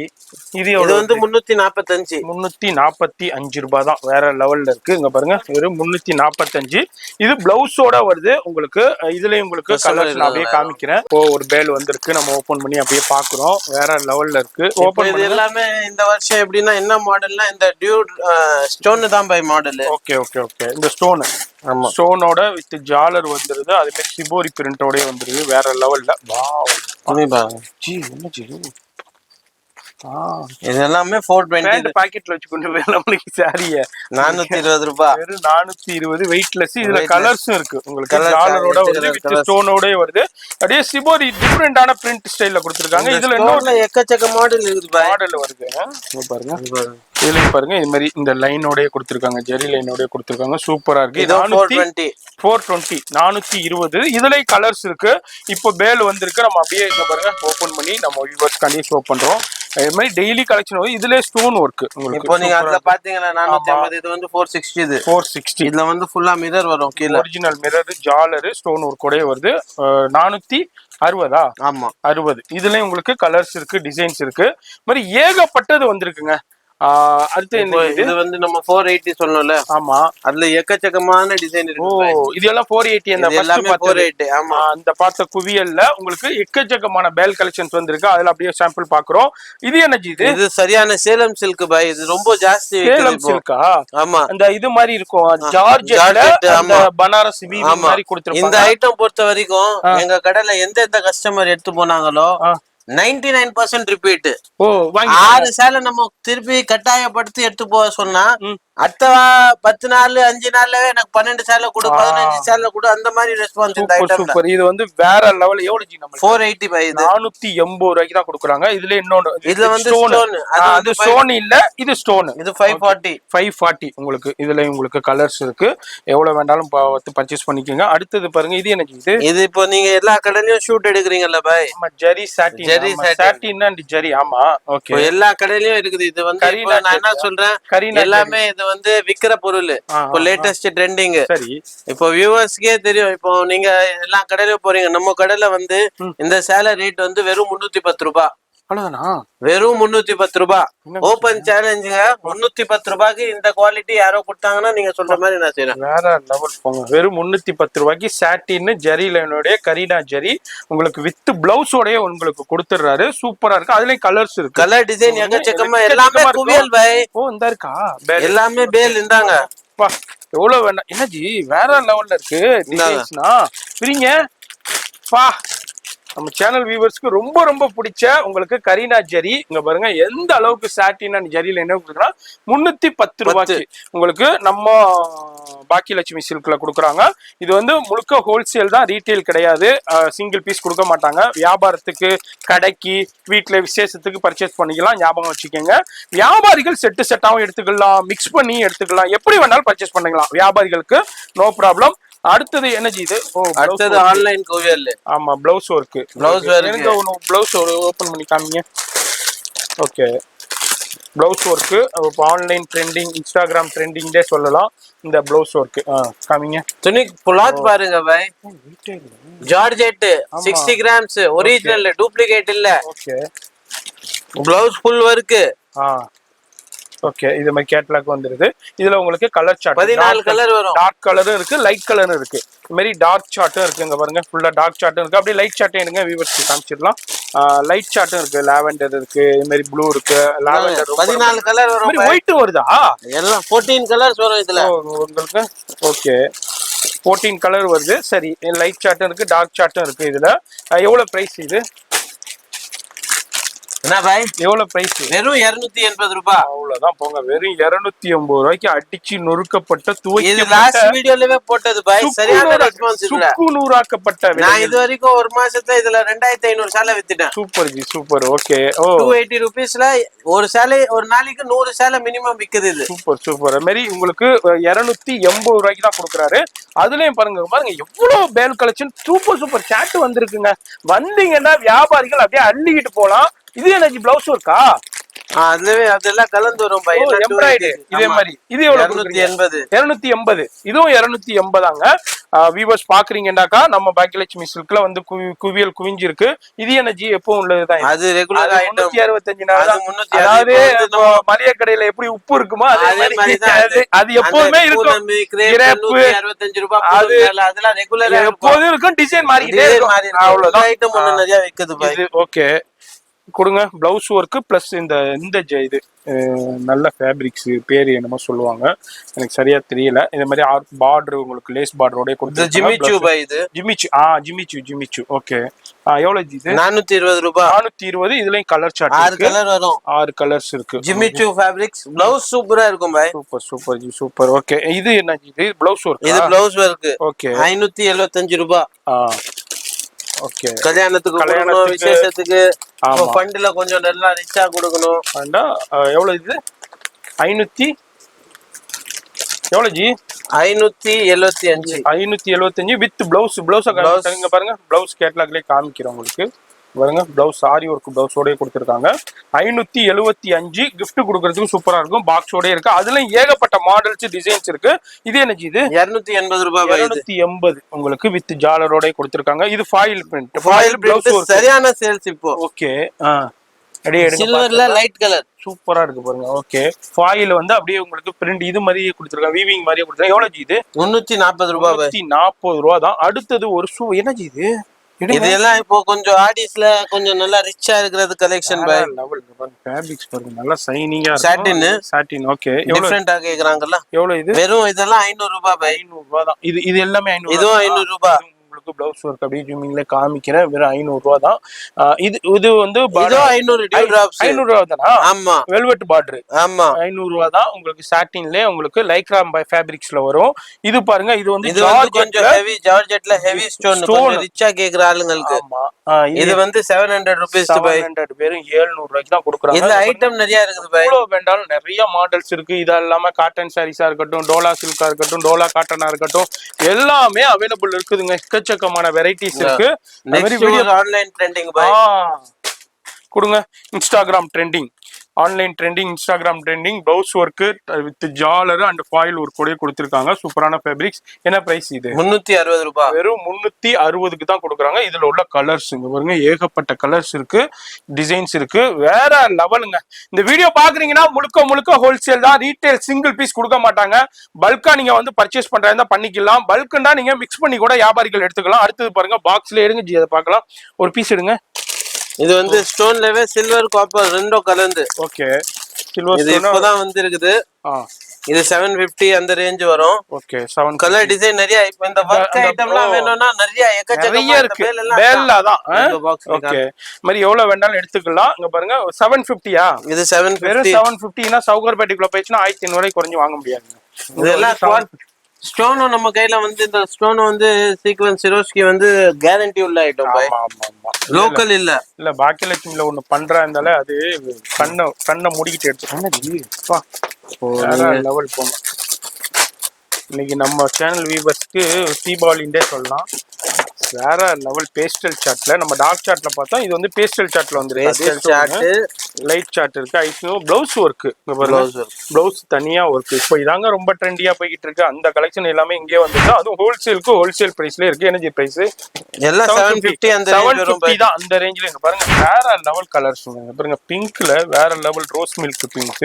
இது வந்து 345. 345 ரூபாய் தான். வேற லெவல்ல இருக்கு. இங்க பாருங்க, வெறும் 345. இது பிளவுஸோட வருது உங்களுக்கு. இதுலயும் உங்களுக்கு கலர்ஸ் நான் அப்படியே காமிக்கிறேன். இப்போ ஒரு பேல் வந்திருக்கு, நம்ம ஓபன் பண்ணி அப்படியே பாக்குறோம். வேற லெவல்ல இருக்கு. ஓபன் இது எல்லாமே இந்த வருஷம் எப்படின்னா என்ன மாடல்னா இந்த டியூட் ஸ்டோன் தான் பை மாடல். ஓகே ஓகே ஓகே, இந்த ஸ்டோன். ஆமா, ஸ்டோனோட வித் ஜாலர் வந்துருது. அதே மாதிரி சிபோரி பிரிண்டோட வந்துருது. வேற லெவல்ல. வாவ் ஜி, என்ன ஜி இது எல்லாமே 420 பாக்கெட்ல வச்சுக்கொண்டு நம்மளுக்கு சாரிய 420 ரூபாய். வெறும் 420 வெயிட்லெஸ். இதுல கலர்ஸும் இருக்கு உங்களுக்கு. ஜாலரோட வருது, வித் ஸ்டோனோட வருது. அப்படியே சிபோரி டிஃபரெண்டான பிரிண்ட் ஸ்டைல்ல கொடுத்திருக்காங்க. இதுல இன்னொரு எக்கச்சக்க மாடல் இருக்குது. மாடல் வருது. பாருங்க, இதுலயும் பாருங்க, இது மாதிரி இந்த லைனோடய கொடுத்திருக்காங்க. ஜெரி லைனோடய கொடுத்திருக்காங்க. சூப்பரா இருக்கு. 420 420. இதுலயும் கலர்ஸ் இருக்கு. இப்போ பேல் வந்திருக்கு. நம்ம அப்படியே இங்க பாருங்க ஓபன் பண்ணி நம்ம வியூவர்ஸ் காண்டி ஷோ பண்றோம். இது மாதிரி டெய்லி கலெக்ஷன் வரும். இதுல ஸ்டோன் ஒர்க் உங்களுக்கு. இப்போ நீங்க அதுல பாத்தீங்கன்னா 450, இது வந்து 460. இது 460. இதுல வந்து ஃபுல்லா மிரர் வரும் கீழ. ஒரிஜினல் மிரர், ஜாலர், ஸ்டோன் ஒர்க் கூட வருது. 460. ஆமா, 60. இதுலயும் உங்களுக்கு கலர்ஸ் இருக்கு, டிசைன்ஸ் இருக்கு. மாதிரி ஏகப்பட்டது வந்திருக்குங்க. அடுத்து இது வந்து நம்ம 480 சொன்னோம்ல. ஆமா, அதுல எக்கச்சக்கமான டிசைன் இருக்கு. ஓ, இது எல்லாம் 480. அந்த எல்லாமே 480. ஆமா, அந்த பார்த்த குவியல்ல உங்களுக்கு எக்கச்சக்கமான பேல் கலெக்ஷன்ஸ் வந்திருக்கு. அதுல அப்படியே சாம்பிள் பாக்குறோம். இது என்ன இது? இது சரியான சேலம் சில்க் பாய். இது ரொம்ப ஜாஸ்தி. சேலம் சில்கா? ஆமா, அந்த இது மாதிரி இருக்கும். ஜார்ஜெட்ல அந்த பனாரஸ் வீவி மாதிரி கொடுத்திருப்பாங்க. இந்த ஐட்டம் பொறுத்த வரைக்கும் எங்க கடையில எந்த கஸ்டமர் எடுத்து போனாங்களோ 99% ரிப்பீட். ஓ, 6 சேலை நம்ம திருப்பி கட்டாயப்படுத்தி எடுத்து போக சொன்னா அடுத்த 10 நாள் 5 நாள்லவே எனக்கு 12 சேலை கொடு, 15 சேலை கொடு, அந்த மாதிரி ரெஸ்பான்ஸ் இந்த ஐட்டம்ல. சூப்பர். இது வந்து வேற லெவல். எவ்வளவு ஜி? நம்ம 480 பை. இது 480 ரூபாய்க்கு தான் கொடுக்குறாங்க. இதுல இன்னொன்னு, இதுல வந்து ஸ்டோன். அது ஸ்டோன் இல்ல, இது ஸ்டோன். இது 540 உங்களுக்கு. இதுல உங்களுக்கு கலர்ஸ் இருக்கு. எவ்வளவு வேண்டாலும் பர்ச்சேஸ் பண்ணிக்கோங்க. அடுத்தது பாருங்க, இது என்ன இது? இது இப்போ நீங்க எல்லா கடையிலயும் ஷூட் எடுக்குறீங்கல்ல பாய். ஆமா, ஜெரி சாட்டின். ஜெரி சாட்டின் அண்ட் ஜெரி. ஆமா, ஓகே, எல்லா கடையிலயும் இருக்குது. இது வந்து நான் என்ன சொல்றேன், எல்லாமே இது வந்து விக்கிற பொருள். இப்போ லேட்டஸ்ட் ட்ரெண்டிங். சரி, இப்போ வியூவர்ஸ்க்கே தெரியும். இப்போ நீங்க எல்லா கடையிலயும் போறீங்க. நம்ம கடையில வந்து இந்த சேலை ரேட் வந்து வெறும் 310 ரூபாய். அவ்வளவுதானா? வெறும் 310 ரூபாய். ஓபன் சேலஞ்சுங்க. 310 ரூபாய்க்கு இந்த குவாலிட்டி யாரோ கொடுத்தாங்கன்னா நீங்க சொல்ற மாதிரி நான் செய்யறேன். வேற லெவல் போங்க. வெறும் 310 ரூபாய்க்கு சாட்டின் ஜெரி லைனோட கரீனா ஜெரி உங்களுக்கு வித் பிளவுஸோடய உங்களுக்கு கொடுத்துறாரு. சூப்பரா இருக்கு. அதுலயும் கலர்ஸ் இருக்கு. கலர் டிசைன் எக்கச்சக்கமா. எல்லாமே குவியல் பாய். ஓ, இந்த இருக்கா? எல்லாமே பேல் இந்தாங்க. பா, எவ்வளவு வேண்டாம். என்னஜி வேற லெவல்ல இருக்கு டிசைன்ஸ்னா. பிரிங்க பா. நம்ம சேனல் வியூவர்ஸ்க்கு ரொம்ப ரொம்ப பிடிச்ச உங்களுக்கு கரீனா ஜெரி. இங்க பாருங்க எந்த அளவுக்கு சாட்டின் அண்ட் ஜெரியில என்ன கொடுக்குறா. 310 ரூபாய்க்கு உங்களுக்கு நம்ம பாக்கியலட்சுமி சில்க்ல கொடுக்குறாங்க. இது வந்து முழுக்க ஹோல்சேல் தான், ரீட்டைல் கிடையாது. சிங்கிள் பீஸ் கொடுக்க மாட்டாங்க. வியாபாரத்துக்கு, கடைக்கு, வீட்டுல விசேஷத்துக்கு பர்ச்சேஸ் பண்ணிக்கலாம். ஞாபகம் வச்சுக்கோங்க. வியாபாரிகள் செட்டு செட்டாவும் எடுத்துக்கலாம், மிக்ஸ் பண்ணி எடுத்துக்கலாம், எப்படி வேணாலும் பர்ச்சேஸ் பண்ணிக்கலாம். வியாபாரிகளுக்கு நோ ப்ராப்ளம். அடுத்தது என்ன இது? அடுத்தது ஆன்லைன் கோவியல். ஆமா, பிளவுஸ் ஒர்க். பிளவுஸ் வேற பிளவுஸ் ஓபன் பண்ணி காமிங்க. Okay, blouse work. Online trending, Instagram ட்ரெண்டிங்லே சொல்லலாம் இந்த பிளவுஸ் ஒர்க். காமிங்க. துணி கிளாத் பாருங்க பாய். ஜார்ஜெட் 60 கிராம்ஸ் ஒரிஜினல், டூப்ளிகேட் இல்ல. Okay, blouse full work. Okay, இது மாதிரி கேட்டலாக் வந்துருது. இதுல உங்களுக்கு கலர் சார்ட் 14 கலர் வரும். டார்க் கலரும் இருக்கு, லைட் கலரும் இருக்கு. இது மாதிரி டார்க் சார்ட்டும் இருக்கு. இங்க பாருங்க, ஃபுல்லா டார்க் சார்ட்டும் இருக்கு. அப்படியே லைட் சார்ட்டும் எடுங்க, வியூவர்ஸ்க்கு காமிச்சிடலாம். லைட் சார்ட்டும் இருக்கு, லாவெண்டர் இருக்கு, இது மாதிரி ப்ளூ இருக்கு, லாவெண்டர் 14 கலர் வரும். ஒயிட் வருதா? எல்லாம் 14 கலர்ஸ் வரும் இதுல உங்களுக்கு. ஓகே, 14 கலர் வருது. சரி, லைட் சார்ட்டும் இருக்கு, டார்க் சார்ட்டும் இருக்கு. இதுல எவ்வளவு பிரைஸ்? இது என்ன பாய் எவ்வளவு பிரைஸ்? வெறும் 280 ரூபாய். அவ்வளவுதான் போங்க. வெறும் 280 ரூபாய்க்கு அடிச்சு நொறுக்கப்பட்ட இது லாஸ்ட் வீடியோலவே போட்டது பாய். சரியான ரெஸ்பான்ஸ் இல்ல. நூறாக்கப்பட்ட. நான் இது வரைக்கும் ஒரு மாசத்துல இதுல 2500 சேலை வித்துட்டேன். Super ji super. ஓகே. 280 ரூபீஸ்ல ஒரு சேலை ஒரு நாளைக்கு 100 சேலை மினிமம் விக்குது இது. Super super. அது மாதிரி உங்களுக்கு 280 ரூபாய்க்கு தான் கொடுக்குறாரு. அதுலயும் பாருங்க எவ்வளவு பேல் கலெக்ஷன். சூப்பர் சூப்பர் சாட் வந்திருக்குங்க. வந்தீங்கன்னா வியாபாரிகள் அப்படியே அள்ளிக்கிட்டு போலாம். இது எனக்கு பிளவுஸ் ஒர்க்கா? அதுவே அதெல்லாம் கலந்து வரும் பாய். எம்ப்ராய்டரி இதே மாதிரி. இது எவ்வளவு? 280. 280. இதுவும் 280தாங்க. வியூவர்ஸ் பாக்குறீங்கன்னாக்கா நம்ம பாக்கியலட்சுமி சில்க்ல வந்து குவியல் குவிஞ்சிருக்கு. இது என்ன ஜி எப்பவும் உள்ளதுதான். அது ரெகுலர் ஐட்டம். 365 நாள். அதாவது மளிகை கடையில எப்படி உப்பு இருக்குமோ அதே மாதிரி அது எப்பவுமே இருக்கும். 65 ரூபாய். அதெல்லாம் ரெகுலர் எப்போதும் இருக்கும். டிசைன் மாறிக்கிட்டே இருக்கும். அவ்வளவுதான். ஐட்டம் ஒண்ணு நிறைய விக்குது பாய். ஓகே கொடுங்க. பிளவுஸ் ஒர்க் பிளஸ் இந்த இது நல்ல ஃபேப்ரிக்ஸ் பேர் என்னமோ சொல்லுவாங்க, எனக்கு சரியா தெரியல. இந்த மாதிரி பார்டர் உங்களுக்கு லேஸ் பார்டரோட கொடுத்து ஜிமிச்சு பாய். இது ஜிமிச்சு. ஓகே. எவ்வளவு இது? 420 ரூபாய். 420. இதுலயும் கலர் சார்ட் 6 கலர் வரும். 6 கலர்ஸ் இருக்கு. ஜிமிச்சு ஃபேப்ரிக்ஸ். பிளவுஸ் சூப்பரா இருக்கும் பாய். Super ji super. ஓகே. இது என்ன இது? Blouse work. இது பிளவுஸ் ஒர்க். ஓகே. 575 ரூபாய். ஓகே. கல்யாணத்துக்கு விசேஷத்துக்கு ஃபண்ட்ல கொஞ்சம் நல்லா ரிச்சா கொடுக்கணும். எவ்வளவு இது? 500 எவ்வளவு ஜி? 575. 575 with blouse. இங்க பாருங்க. பிளவுஸ் கேட்டலாக்லயே காமிக்கிறேன் உங்களுக்கு. பாருங்க பிளவுஸ் ஆரி ஒர்க் பிளவுஸோட கொடுத்துருக்காங்க. 575 கிஃப்ட் கொடுக்கறதுக்கு சூப்பரா இருக்கும். பாக்ஸோட இருக்கு. அதுல ஏகப்பட்ட மாடல்ஸ் டிசைன்ஸ் இருக்கு. இது என்ன இது? 280 ரூபாய். 280 உங்களுக்கு வித் ஜாலரோட கொடுத்துருக்காங்க. இது ஃபாயில் பிரிண்ட். பிளவுஸ் சரியான சேல்ஸ் இப்போ. ஓகே. சில்வர்ல லைட் கலர் சூப்பரா இருக்கு பாருங்க. ஓகே. ஃபாயில் வந்து அப்படியே உங்களுக்கு பிரிண்ட் இது மாதிரியே கொடுத்துருக்காங்க. வீவிங் மாதிரியே கொடுத்துருக்காங்க. எவ்வளவு ஜி இது? 340 ரூபாய். 340 ரூபா தான். அடுத்தது ஒரு என்ன ஜி இது? இதெல்லாம் இப்போ கொஞ்சம் ஆடிஸ்ல கொஞ்சம் நல்லா ரிச்சா இருக்கிறது கலெக்ஷன் பாய். ஃபேப்ரிக்ஸ் பாருங்க நல்லா ஷைனிங்கா இருக்கு. சாட்டின். ஓகே. டிஃபரண்டா கேக்குறாங்கல. எவ்வளவு இது? வெறும் இதெல்லாம் 500 ரூபாய் பாய். 500 ரூபாய் தான். இது எல்லாமே 500. இதுவும் 500 ரூபாய். உங்களுக்கு பிளவுஸ் ஒர்க் அப்படியே ஜூமிங்ல காமிக்கிறேன். வெறும் 500 ரூபாய் தான். இது வந்து 500 டியூ டிராப்ஸ். 500 ரூபாய் தானா? ஆமா. Velvet border. ஆமா. 500 ரூபாய் தான். உங்களுக்கு சாட்டின்ல உங்களுக்கு லைக்ரா ஃபேப்ரிக்ஸ்ல வரும். இது பாருங்க. இது வந்து கொஞ்சம் ஹெவி ஜார்ஜெட்ல ஹெவி ஸ்டோன் கொஞ்சம் ரிச்சா கேக்குற ஆளுங்களுக்கு. ஆமா. இது வந்து 700 ரூபீஸ் பாய். 700 வெறும் 700 ரூபாய்க்கு தான் கொடுக்குறாங்க. இந்த ஐட்டம் நிறைய இருக்குது பாய். எவ்வளவு வேண்டாலும் நிறைய மாடல்ஸ் இருக்கு. இது இல்லாம காட்டன் சாரீஸா இருக்கட்டும், டோலா சில்கா இருக்கட்டும், டோலா காட்டனா இருக்கட்டும், எல்லாமே அவைலபிள் இருக்குதுங்க. எக்கச்சக்கமான வெரைட்டிஸ் இருக்கு. ஆன்லைன் ட்ரெண்டிங் பாய். கொடுங்க. Instagram trending. Online trending, Instagram trending, blouse work with ஜாலர் அண்ட் ஃபாயில் ஒர்க் கூட கொடுத்துருக்காங்க. சூப்பரான ஃபேப்ரிக்ஸ். என்ன பிரைஸ் இது? 360 ரூபாய். வெறும் 360க்கு தான் கொடுக்குறாங்க. இதுல உள்ள கலர்ஸ் பாருங்க, ஏகப்பட்ட கலர்ஸ் இருக்கு, டிசைன்ஸ் இருக்கு, வேற லெவலுங்க. இந்த வீடியோ பாக்குறீங்கன்னா முழுக்க ஹோல்சேல் தான். ரீட்டைல் சிங்கிள் பீஸ் கொடுக்க மாட்டாங்க. பல்கா நீங்க வந்து பர்ச்சேஸ் பண்றதா பண்ணிக்கலாம். பல்குன்னா நீங்க மிக்ஸ் பண்ணி கூட வியாபாரிகள் எடுத்துக்கலாம். அடுத்தது பாருங்க பாக்ஸ்ல எடுங்க ஜி, அதை பார்க்கலாம். ஒரு பீஸ் எடுங்க. இது வந்து ஸ்டோன்லவே சில்வர் காப்பர் ரெண்டும் கலந்து. ஓகே. சில்வர் இது இப்போதான் வந்து இருக்குது. இது 750 அந்த ரேஞ்ச் வரும். ஓகே. 7 கலர் டிசைன் நிறைய. இப்போ இந்த வர்க் ஐட்டம்லாம் வேணும்னா நிறைய எக்கச்சக்கமா இருக்கு. பேல்ல தான். ஓகே. மாதிரி எவ்வளவு வேண்டாலும் எடுத்துக்கலாம். இங்க பாருங்க 750யா? இது 750. 750னா சவுகர்பேட்டைக்குள்ள போயிடுச்சுனா 1500 ரூபாய்க்கு குறைஞ்சு வாங்க முடியாது. இதெல்லாம் ஸ்டோனும் நம்ம கையில வந்து இந்த ஸ்டோன் வந்து சீக்வென்ஸ் சிரோஸ்கி வந்து கேரண்டி உள்ள ஐட்டம் பாய். லோக்கல் இல்ல பாக்கியலட்சுமில ஒண்ணு பண்றா இருந்தாலே அது கண்ணை மூடிக்கிட்டு எடுத்து லெவல் போங்க. இன்னைக்கு நம்ம சேனல் வியூவர்ஸ்க்கு தீபாவளிண்டே சொல்லலாம். வேற லெவல் பேஸ்டல் சார்ட்ல நம்ம டார்க் சார்ட்ல பார்த்தோம். இது வந்து பேஸ்டல் சார்ட்ல வந்து லைட் சார்ட் இருக்கு. ஐஸ்னோ பிளவுஸ் ஒர்க். பிளவுஸ் தனியா ஒர்க். இப்போ இதாங்க ரொம்ப ட்ரெண்டியா போய்கிட்டு இருக்கு. அந்த கலெக்ஷன் எல்லாமே இங்கே வந்துட்டு அதுவும் ஹோல்சேல் பிரைஸ்ல இருக்கு. எனர்ஜி பிரைஸ் எல்லாம் 750 அந்த 750 தான். அந்த ரேஞ்சில இங்க பாருங்க வேற லெவல் கலர்ஸ் பாருங்க. பிங்க்ல வேற லெவல் ரோஸ் மில்க் பிங்க்.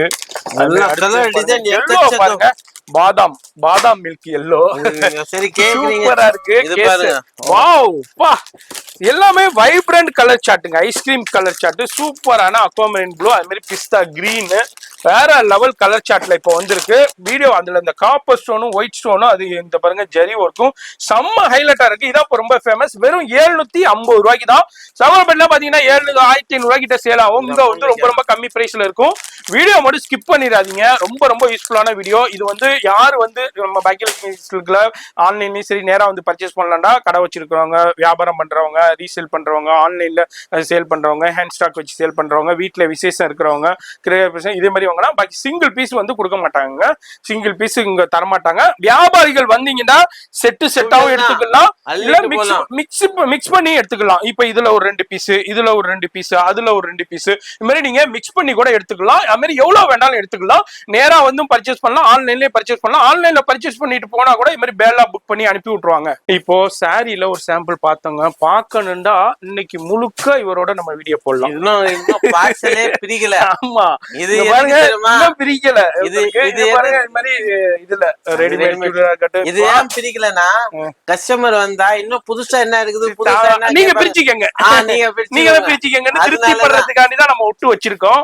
பாருங்க பாதாம் மில்க் எல்லோ. சரி சூப்பரா இருக்கு. வாவ் பா, எல்லாமே வைப்ரண்ட் கலர் சாட்டுங்க. ஐஸ்கிரீம் கலர் சாட்டு, சூப்பரான அக்வாமரைன் ப்ளூ, அது மாதிரி பிஸ்தா கிரீன், வேற லெவல் கலர் சாட்ல இப்போ வந்திருக்கு. வீடியோ அதுல இந்த காப்பர் ஸ்டோனும் ஒயிட் ஸ்டோனும் அது இந்த பாருங்க ஜரி ஒர்க்கும் செம்ம ஹைலைட்டா இருக்கு. இதான் ரொம்ப ஃபேமஸ். வெறும் 750 ரூபாய்க்கு தான். சவரபேட்ல பாத்தீங்கன்னா 1500 ரூபாய் கிட்ட சேல் ஆகும். இங்க வந்து ரொம்ப கம்மி பிரைஸ்ல இருக்கும். வீடியோ மட்டும் ஸ்கிப் பண்ணிடாதீங்க. ரொம்ப யூஸ்ஃபுல்லான வீடியோ இது. வந்து யாரு வந்து நம்ம பாக்கியலட்சுமி ஆன்லைன்லயும் சரி நேரா வந்து பர்ச்சேஸ் பண்ணலாம்டா, கடை வச்சிருக்கிறவங்க, வியாபாரம் பண்றவங்க, ரீசேல் பண்றவங்க, ஆன்லைன்ல சேல் பண்றவங்க, ஹேண்ட் ஸ்டாக் வச்சு சேல் பண்றவங்க, வீட்டுல விசேஷம் இருக்கிறவங்க, இதே மாதிரி வாங்கினா பாக்கி சிங்கிள் பீஸ் வந்து கொடுக்க மாட்டாங்க. சிங்கிள் பீஸ் இங்க தர மாட்டாங்க. வியாபாரிகள் வந்தீங்கன்னா செட்டாவும் எடுத்துக்கலாம், இல்ல மிக்ஸ் பண்ணி எடுத்துக்கலாம். இப்ப இதுல ஒரு 2 பீஸ், இதுல ஒரு 2 பீஸ், அதுல ஒரு 2 பீஸ், இந்த மாதிரி நீங்க மிக்ஸ் பண்ணி கூட எடுத்துக்கலாம். அது மாதிரி எவ்வளவு வேணாலும் எடுத்துக்கலாம். நேரா வந்து பர்ச்சேஸ் பண்ணலாம், ஆன்லைன்லயே பர்ச்சேஸ் பண்ணலாம். ஆன்லைன்ல பர்ச்சேஸ் பண்ணிட்டு போனா கூட இது மாதிரி பேலா புக் பண்ணி அனுப்பி விட்டுருவாங்க. இப்போ சாரில ஒரு சாம்பிள் பார்த்தோங்க. பார்க்கணும்டா இன்னைக்கு முழுக்க இவரோட நம்ம வீடியோ போடலாம். இன்னும் பார்சலே பிரிக்கல. ஆமா, இது பாருங்க இன்னும் பிரிக்கல. இது பாருங்க இது மாதிரி இதுல ரெடிமேட். இது ஏன் பிரிக்கலனா, கஸ்டமர் வந்தா இன்னும் புதுசா என்ன இருக்குது, புதுசா என்ன நீங்க பிரிச்சுக்கங்க, நீங்க பிரிச்சுக்கங்கன்னு திருப்தி பண்றதுக்காண்டி தான் நம்ம ஒட்டு வச்சிருக்கோம்.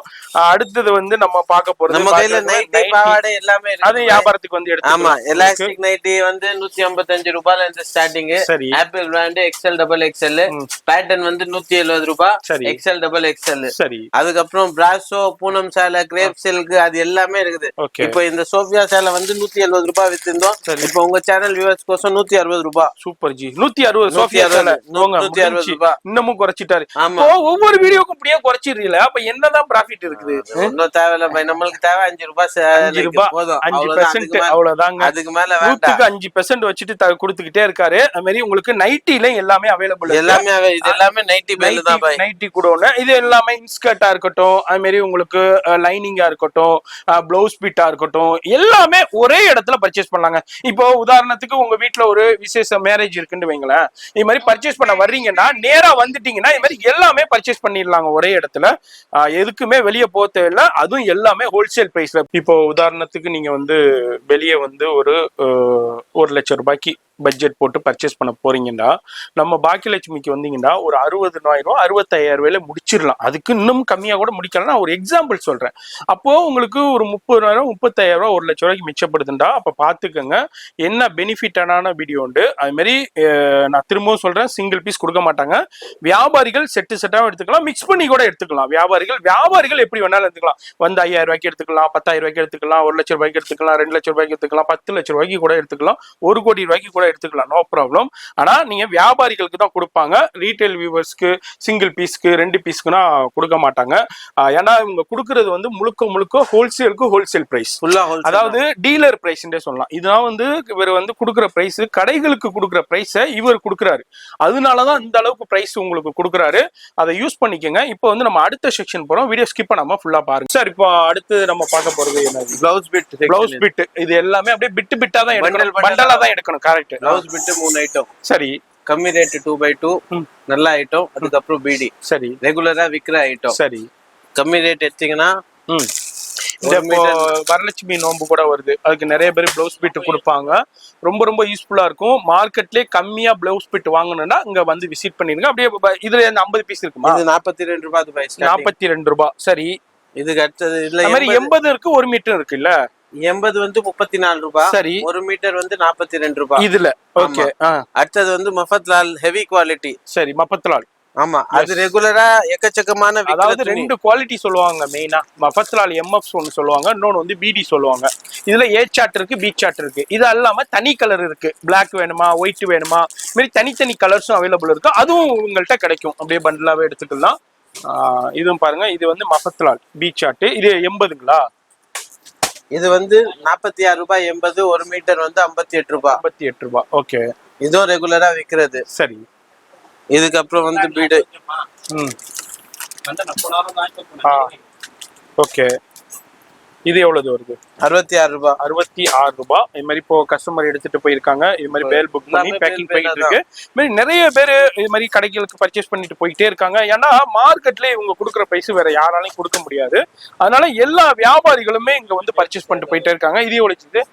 அடுத்தது வந்து நம்ம பார்க்க போறது, நம்ம கையில நைட்டி பாவாடை எல்லாமே இருக்கு. அது வியாபாரத்துக்கு வந்து எடுத்து. ஆமா, எலாஸ்டிக் நைட்டி வந்து 155 ரூபாயில இருந்து starting. Apple brand XL XXL, pattern வந்து 170 ரூபாய், XL XXL. சரி, அதுக்கப்புறம் பிராசோ, பூனம் சேலை, கிரேப் சில்க், அது எல்லாமே இருக்குது. இப்போ இந்த சோஃபியா சேலை வந்து 170 ரூபாய் வித்திருந்தோம். இப்போ உங்க சேனல் வியூவர்ஸ் கோசம் 160 ரூபாய். சூப்பர் ஜி, 160 சோஃபியா சேலை 160 ரூபாய். இன்னமும் குறைச்சிட்டாரு. ஒவ்வொரு வீடியோக்கும் இப்படியே குறைச்சிடுறீங்களா? அப்ப என்னதான் ப்ராஃபிட் இருக்குது? ஒன்னும் தேவையில்ல பை, நம்மளுக்கு தேவை 5 ரூபாய் போதும். 5% அவ்வளவுதாங்க. அதுக்கு மேல 5% வச்சுட்டு கொடுத்துக்கிட்டே இருக்காரு. அது மாதிரி உங்களுக்கு நைட்டில எல்லாமே அவைலபிள். எல்லாமே இது எல்லாமே நைட்டி பேல் தான் பை. நைட்டி கூட ஒண்ணு, இது எல்லாமே இன்ஸ்கர்ட்டா இருக்கட்டும், அது மாதிரி உங்களுக்கு லைனிங்கா இருக்கட்டும், பிளவுஸ் பீட்டா இருக்கட்டும், எல்லாமே ஒரே இடத்துல பர்ச்சேஸ் பண்ணலாங்க. இப்போ உதாரணத்துக்கு உங்க வீட்டுல ஒரு விசேஷ மேரேஜ் இருக்குன்னு வைங்களேன், இது மாதிரி பர்ச்சேஸ் பண்ண வர்றீங்கன்னா நேரா வந்துட்டீங்கன்னா இது மாதிரி எல்லாமே பர்ச்சேஸ் பண்ணிடலாங்க ஒரே இடத்துல. எதுக்குமே வெளியே போக தேவையில்லை. அதுவும் எல்லாமே ஹோல்சேல் பிரைஸ்ல. இப்போ உதாரணத்துக்கு நீங்க வந்து வெளியே வந்து ஒரு 1 லட்சம் ரூபாய்க்கு பட்ஜெட் போட்டு பர்ச்சேஸ் பண்ண போறீங்கன்னா, நம்ம பாக்கியலட்சுமிக்கு வந்தீங்கன்னா ஒரு 60,000 65,000 ரூபாயில முடிச்சிடலாம். அதுக்கு இன்னும் கம்மியா கூட முடிக்கலாம். நான் ஒரு எக்ஸாம்பிள் சொல்றேன். அப்போ உங்களுக்கு ஒரு 30,000 35,000 ரூபாய் 1 லட்சம் ரூபாய்க்கு மிச்சப்படுதுண்டா. அப்ப பாத்துக்கோங்க என்ன பெனிஃபிட்டான வீடியோ உண்டு. அது மாதிரி நான் திரும்பவும் சொல்றேன், சிங்கிள் பீஸ் கொடுக்க மாட்டாங்க. வியாபாரிகள் செட்டாவும் எடுத்துக்கலாம், மிக்ஸ் பண்ணி கூட எடுத்துக்கலாம். வியாபாரிகள் எப்படி வேணாலும் எடுத்துக்கலாம். வந்து 5,000 ரூபாய்க்கு எடுத்துக்கலாம், 10,000 ரூபாய்க்கு எடுத்துக்கலாம், 1 லட்சம் ரூபாய்க்கு எடுத்துக்கலாம், 2 லட்சம் ரூபாய்க்கு எடுத்துக்கலாம், 10 லட்சம் ரூபாய்க்கு கூட எடுத்துக்கலாம், 1 கோடி ரூபாய்க்கு கூட எடுத்துக்கலாம். No problem. ஆனா நீங்க வியாபாரிகளுக்கு தான் கொடுப்பாங்க. ரீட்டைல் வியூவர்ஸ்க்கு, சிங்கிள் பீஸ்க்கு, 2 பீஸ்க்குனா கொடுக்க மாட்டாங்க. ஏன்னா இவங்க கொடுக்கறது வந்து முழுக்க ஹோல்சேலுக்கு ஹோல்சேல் பிரைஸ், அதாவது டீலர் பிரைஸ் சொல்லலாம். இதுதான் வந்து இவர் வந்து கொடுக்குற பிரைஸ், கடைகளுக்கு கொடுக்குற பிரைஸ இவர் கொடுக்குறாரு. அதனாலதான் இந்த அளவுக்கு பிரைஸ் உங்களுக்கு கொடுக்குறாரு. அதை யூஸ் பண்ணிக்கோங்க. இப்போ வந்து நம்ம அடுத்த செக்ஷன் போறோம். வீடியோ ஸ்கிப் பண்ணாம ஃபுல்லா பாருங்க. சார் இப்போ அடுத்து நம்ம பார்க்க போறது என்னது? Blouse bit. இது எல்லாமே அப்படியே பிட்டா தான் எடுக்கணும், பண்டலா தான் எடுக்கணும். கரெக்ட். Blouse bit 3 item. சரி, கம்மி ரேட் 2x2 நல்ல ஐட்டம். அதுக்கப்புறம் பிடி. சரி, ரெகுலரா விக்கிற ஐட்டம். சரி, கம்மி ரேட் எடுத்தீங்கன்னா இந்த வரலட்சுமி நோம்பு கூட வருது, அதுக்கு நிறைய பேர் பிளவுஸ் பிட் கொடுப்பாங்க. ரொம்ப யூஸ்ஃபுல்லா இருக்கும். மார்க்கெட்லயே கம்மியா பிளவுஸ் பிட் வாங்கணும்னா இங்க வந்து விசிட் பண்ணிருங்க. அப்படியே இதுல 50 பீஸ் இருக்குமா? 42 ரூபாய். 42 ரூபாய். சரி, இதுக்கு அடுத்தது இதுல 80 இருக்கு, 1 மீட்டர் இருக்கு இல்ல? 80 வந்து 34 ரூபாய். சரி, 1 மீட்டர் வந்து 42 ரூபாய் இதுல. ஓகே. அடுத்தது வந்து மஃபத்லால் ஹெவி குவாலிட்டி. சரி, மஃபத்லால். ஆமா, அது ரெகுலரா எக்கச்சக்கமான, அதாவது 2 குவாலிட்டி சொல்லுவாங்க மெயினா. மஃபத்லால் MF ஒன்னு சொல்லுவாங்க, இன்னொன்னு வந்து BD சொல்லுவாங்க. இதுல A சார்ட் இருக்கு, B சார்ட் இருக்கு. இது இல்லாம தனி கலர் இருக்கு. பிளாக் வேணுமா, ஒயிட் வேணுமா, இந்த மாதிரி தனித்தனி கலர்ஸும் அவைலபிள் இருக்கு. அதுவும் உங்கள்கிட்ட கிடைக்கும். அப்படியே பண்டலாவே எடுத்துக்கலாம். இதுவும் பாருங்க, இது வந்து மஃபத்லால் B சார்ட். இது 80ங்களா? இது வந்து 46 ரூபாய் 80. 1 மீட்டர் வந்து 58 ரூபாய். 58 ரூபாய். ஓகே, இதுவும் ரெகுலரா விக்கிறது. சரி, இதுக்கப்புறம் வந்து பீடு. ஓகே, இது எவ்வளவு வருது? 66 ரூபாய். 66 ரூபாய். இது மாதிரி இப்போ கஸ்டமர் எடுத்துட்டு போயிருக்காங்க. இது மாதிரி பேல் புக் பண்ணி பேக்கிங் போயிட்டு இருக்கு. இது மாதிரி நிறைய பேர் இது மாதிரி கடைகளுக்கு பர்ச்சேஸ் பண்ணிட்டு போயிட்டே இருக்காங்க. ஏன்னா மார்க்கெட்ல இவங்க கொடுக்குற பிரைஸ் வேற யாராலையும் கொடுக்க முடியாது. அதனால எல்லா வியாபாரிகளுமே இங்க வந்து பர்ச்சேஸ் பண்ணிட்டு போயிட்டே இருக்காங்க. இது எவ்வளவு?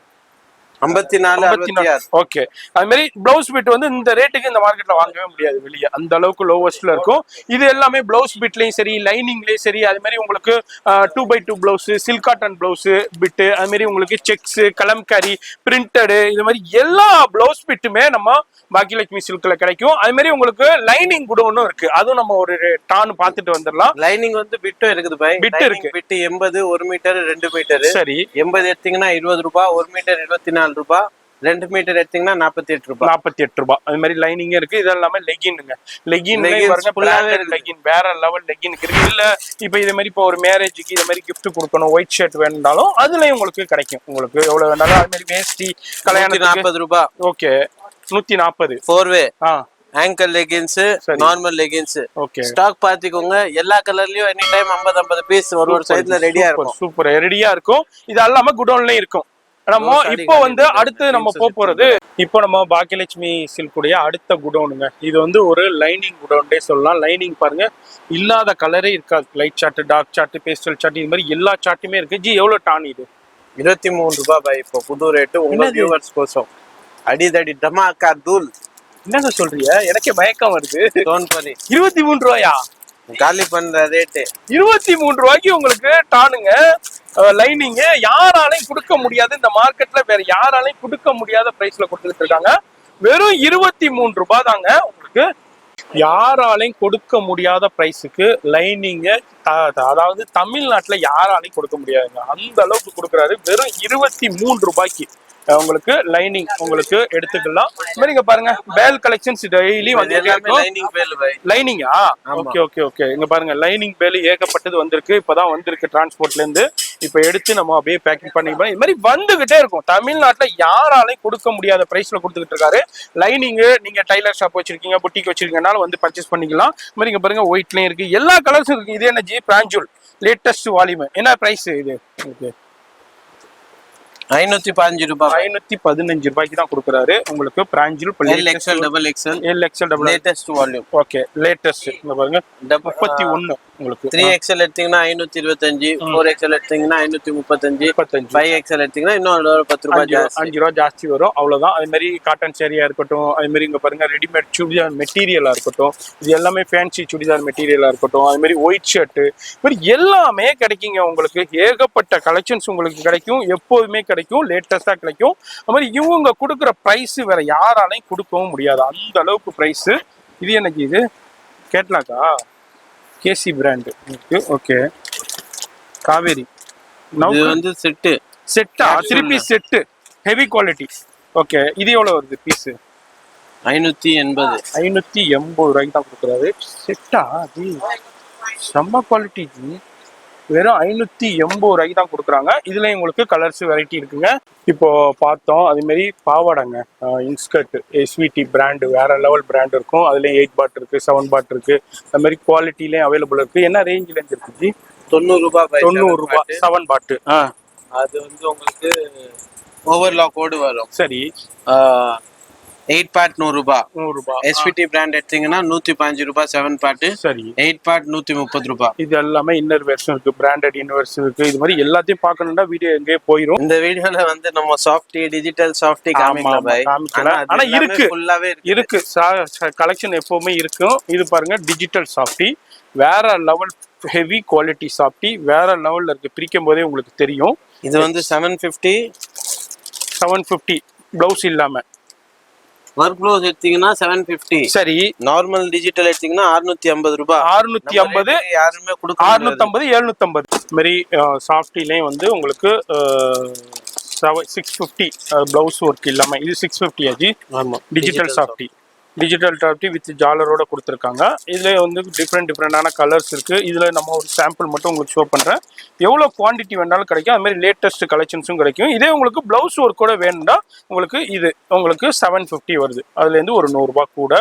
54 ஓகே. அது மாதிரி பிளவுஸ் பிட் வந்து இந்த ரேட்டுக்கு இந்த மார்க்கெட்ல வாங்கவே முடியாது வெளியே, அந்த அளவுக்கு லோவஸ்ட்ல இருக்கும். இது எல்லாமே பிளவுஸ் பிட்லயும் சரி லைனிங்லயும் சரி, அது மாதிரி உங்களுக்கு 2x2 blouse, silk cotton blouse bit, அது மாதிரி உங்களுக்கு செக்ஸ், கலம்காரி, பிரிண்டடு, இது மாதிரி எல்லா பிளவுஸ் பிட்டுமே நம்ம பாக்கியலட்சுமி சில்க்ல கிடைக்கும். அது மாதிரி உங்களுக்கு லைனிங் கூட ஒன்னும் இருக்கு, அதுவும் நம்ம ஒரு டான் பாத்துட்டு வந்துடலாம். லைனிங் வந்து பிட்டும் இருக்குது பாய், பிட் இருக்கு. Bit 80 1 meter 2 meter. சரி, 80 எடுத்தீங்கன்னா 20 ரூபாய், 1 மீட்டர் 24 ரூபாய், 2 மீட்டர் எடுத்தீங்கன்னா 48 ரூபாய். 48 ரூபாய். அது மாதிரி லைனிங் இருக்கு. இது எல்லாமே லெகின்ங்க. லெகின் வேற லெவல் லெகின் இருக்கு. இல்ல இப்ப இதே மாதிரி இப்போ ஒரு மேரேஜுக்கு இது மாதிரி gift கொடுக்கணும், ஒயிட் ஷர்ட் வேணும்னாலும் அதுலயும் உங்களுக்கு கிடைக்கும். உங்களுக்கு எவ்வளவு வேணாலும். அது மாதிரி வேஷ்டி கல்யாணத்துக்கு 40 ரூபாய். ஓகே, 140. 4-வே ankle leggings, normal leggings. Okay, stock பாத்துக்கோங்க. எல்லா கலர்லயும் எனி டைம் 50 பீஸ் ஒரு சைஸ்ல ரெடியா இருக்கும். சூப்பர் ரெடியா இருக்கும். இது எல்லாமே குடோன்லயும் இருக்கும். நம்ம இப்போ வந்து அடுத்து நம்ம போறது, இப்போ நம்ம பாக்கியலட்சுமி சில்குடைய அடுத்த குடோனுங்க. இது வந்து ஒரு லைனிங் குடோன்டே சொல்லலாம். லைனிங் பாருங்க, இல்லாத கலரே இருக்காது. Light shade, dark shade, pastel shade, இது மாதிரி எல்லா சார்ட்டுமே இருக்கு. ஜி எவ்வளவு டான் இது? 23 ரூபாய் பாய். இப்போ புது ரேட்டு உங்க வியூவர்ஸ் கோசம். அடிதடி தமாக்கா தூள். என்னங்க சொல்றீங்க? எனக்கே மயக்கம் வருது. டோன் பண்ணி 23 ரூபாயா? காலி பண்ற ரேட்டு 23 ரூபாய்க்கு உங்களுக்கு டானுங்க. லைனிங் யாராலையும் கொடுக்க முடியாது, இந்த மார்க்கெட்ல வேற யாராலையும் கொடுக்க முடியாத பிரைஸ்ல கொடுத்துட்டு இருக்காங்க. வெறும் 23 ரூபாய் தாங்க உங்களுக்கு. யாராலையும் கொடுக்க முடியாத பிரைஸுக்கு லைனிங், அதாவது தமிழ்நாட்டுல யாராலையும் கொடுக்க முடியாதுங்க, அந்த அளவுக்கு கொடுக்குறாரு. வெறும் 23 ரூபாய்க்கு உங்களுக்கு லைனிங் உங்களுக்கு எடுத்துக்கலாம். இங்க பாருங்க, பேல் கலெக்ஷன்ஸ் டெய்லி வந்து லைனிங்கா? Okay okay okay. இங்க பாருங்க, லைனிங் பேல் ஏகப்பட்டது வந்திருக்கு. இப்பதான் வந்திருக்கு டிரான்ஸ்போர்ட்ல இருந்து. இப்ப எடுத்து நம்ம அப்படியே பேக்கிங் பண்ணி இது மாதிரி வந்துகிட்டே இருக்கும். தமிழ்நாட்டுல யாராலையும் கொடுக்க முடியாத பிரைஸ்ல கொடுத்துக்கிட்டு இருக்காரு லைனிங். நீங்க டைலர் ஷாப் வச்சிருக்கீங்க, புட்டிக் வச்சிருக்கீங்கனாலும் வந்து பர்ச்சேஸ் பண்ணிக்கலாம். இது மாதிரி இங்க பாருங்க, ஒயிட்லயும் இருக்கு, எல்லா கலர்ஸும் இருக்கு. இது என்ன ஜி? பிராஞ்சூல் லேட்டஸ்ட் வால்யூம். என்ன பிரைஸ் இது? ஓகே, 515 ரூபாய். 515 ரூபாய்க்கு தான் கொடுக்குறாரு உங்களுக்கு. பிராஞ்சில் XL, double XL, latest volume. Okay, latest. இங்க பாருங்க, 31 உங்களுக்கு. 3XL எடுத்தீங்கன்னா 525, 4XL எடுத்தீங்கன்னா 535, 5XL எடுத்தீங்கன்னா இன்னும் 10 ரூபாய் ஜாஸ்தி, 5 ரூபாய் ஜாஸ்தி வரும். அவ்வளவுதான். அது மாதிரி காட்டன் சேரியா இருக்கட்டும், அது மாதிரி இங்க பாருங்க ரெடிமேட் சுடிதார் மெட்டீரியலா இருக்கட்டும், இது எல்லாமே ஃபேன்சி சுடிதார் மெட்டீரியலா இருக்கட்டும், அது மாதிரி ஒயிட் ஷர்ட், மாதிரி எல்லாமே கிடைக்குங்க உங்களுக்கு. ஏகப்பட்ட கலெக்ஷன்ஸ் உங்களுக்கு கிடைக்கும், எப்போதுமே கிடைக்கும், லேட்டஸ்டா கிடைக்கும். அது மாதிரி இவங்க கொடுக்குற பிரைஸ் வேற யாராலையும் கொடுக்கவும் முடியாது, அந்த அளவுக்கு பிரைஸ். இது எனக்கு இது கேட்லாக்கா கேசி பிராண்ட். ஓகே, காவேரி. இது வந்து செட்டா 3 piece set, heavy quality. Okay, இது எவ்வளவு வருது பீஸ்? 580 ரூபாய்க்கு தான் கொடுக்குறாரு. செட்டா அது செம்ம குவாலிட்டி. வெறும் 580 ரூபாய்க்கு தான் கொடுக்குறாங்க. இதுல உங்களுக்கு கலர்ஸ் வெரைட்டி இருக்குங்க. இப்போ பார்த்தோம். அதே மாதிரி பாவாடைங்க, இன்ஸ்கர்ட், எஸ்விடி பிராண்டு, வேற லெவல் பிராண்ட் இருக்கும். அதுலயும் 8 பாட் இருக்கு, 7 பாட் இருக்கு. அது மாதிரி குவாலிட்டிலயும் அவைலபிள் இருக்கு. என்ன ரேஞ்சில இருந்து இருக்கு? 90 ரூபாய். 90 ரூபாய் 7 பாட்டு. அது வந்து உங்களுக்கு ஓவர்லாக் கோடு வரும். சரி, 8 பாட் 100 ரூபாய். எஸ்பிடி பிராண்ட் எடுத்தீங்கன்னா 115 ரூபாய் 7 பாட். சரி, 8 பாட் 130 ரூபாய். இது எல்லாமே இன்னர் வெர்ஷன் இருக்கு, பிராண்டட் இன்னர்ஸ் இருக்கு. இது மாதிரி எல்லாத்தையும் பார்க்கணும்னா வீடியோ எங்கே போயிடும். இந்த வீடியோல வந்து நம்ம சாஃப்டி, டிஜிட்டல் சாஃப்டி காமிக்கலாம் பாய். ஆனா இருக்கு, ஃபுல்லாவே இருக்கு. கலெக்ஷன் எப்பவுமே இருக்கும். இது பாருங்க, டிஜிட்டல் சாஃப்டி வேற லெவல், ஹெவி குவாலிட்டி சாஃப்டி வேற லெவல்ல இருக்கு. பிரிக்கும் போதே உங்களுக்கு தெரியும். இது வந்து 750 பிளவுஸ் இல்லாம. ஒர்க் ப்ளவுஸ் எடுத்தீங்கன்னா 750. சரி, நார்மல் டிஜிட்டல் எடுத்தீங்கன்னா 650 ரூபாய். 650 யாருமே கொடுக்க 650 750. மாதிரி சாஃப்டிலையும் வந்து உங்களுக்கு 650 பிளவுஸ் ஒர்க் இல்லாம. இது 650 ஆஜி. ஆமா, டிஜிட்டல் சாஃப்டி வித் ஜாலரோட கொடுத்துருக்காங்க. இதுல வந்து டிஃப்ரெண்டான கலர்ஸ் இருக்கு. இதுல நம்ம ஒரு சாம்பிள் மட்டும் உங்களுக்கு ஷோ பண்றேன். எவ்வளவு குவான்டிட்டி வேணாலும் கிடைக்கும். அது மாதிரி லேட்டஸ்ட் கலெக்ஷன்ஸும் கிடைக்கும். இதே உங்களுக்கு பிளவுஸ் ஒர்க்கோட வேணும்னா உங்களுக்கு இது உங்களுக்கு 750 வருது. அதுல இருந்து ஒரு 100 ரூபாய் கூட.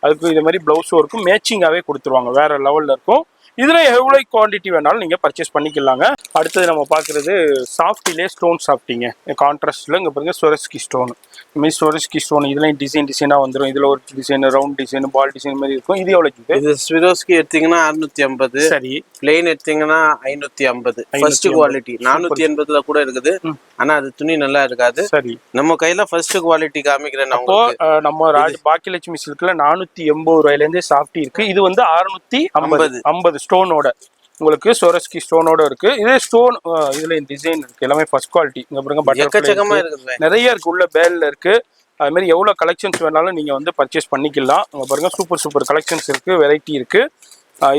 அதுக்கு இது மாதிரி பிளவுஸ் ஒர்க்கும் மேட்சிங்காவே கொடுத்துருவாங்க, வேற லெவல்ல இருக்கும். இதுல எவ்வளவு குவாண்டிட்டி வேணாலும் நீங்க பர்ச்சேஸ் பண்ணிக்கலாங்க. அடுத்தது நம்ம பாக்குறது சாஃப்டிலே ஸ்டோன் சாஃப்டிங்க, கான்ட்ராஸ்ட்ல இங்க பாருங்க ஸ்வரஸ்கி ஸ்டோன். இந்த மாதிரி ஸ்வரஸ்கி ஸ்டோன் இதுலயும் டிசைனா வந்துடும். இதுல ஒரு டிசைன், ரவுண்ட் டிசைன், பால் டிசைன் மாதிரி இருக்கும். இது எவ்வளவு? இது ஸ்வரோஸ்கி எடுத்தீங்கன்னா 650. சரி. பிளெயின் எடுத்தீங்கன்னா 550. ஃபர்ஸ்ட் குவாலிட்டி 480ல கூட இருக்குது. ஆனா அது துணி நல்லா இருக்காது. சரி. நம்ம கையில ஃபர்ஸ்ட் குவாலிட்டி காமிக்கிறேன். அப்போ நம்ம பாக்கியலட்சுமி சில்க்ல 480 ரூபாயில இருந்தே சாஃப்டி இருக்கு. இது வந்து 650 ஸ்டோனோட உங்களுக்கு ஸ்வரஸ்கி ஸ்டோனோட இருக்கு. இதே ஸ்டோன் இதுல டிசைன் இருக்கு, எல்லாமே ஃபர்ஸ்ட் குவாலிட்டி. இங்க பாருங்க எக்கச்சக்கமா இருக்கு, நிறைய இருக்கு, உள்ள பேல்ல இருக்கு. அது மாதிரி எவ்வளவு கலெக்ஷன்ஸ் வேணாலும் நீங்க வந்து பர்ச்சேஸ் பண்ணிக்கலாம். இங்க பாருங்க சூப்பர் கலெக்ஷன்ஸ் இருக்கு, வெரைட்டி இருக்கு.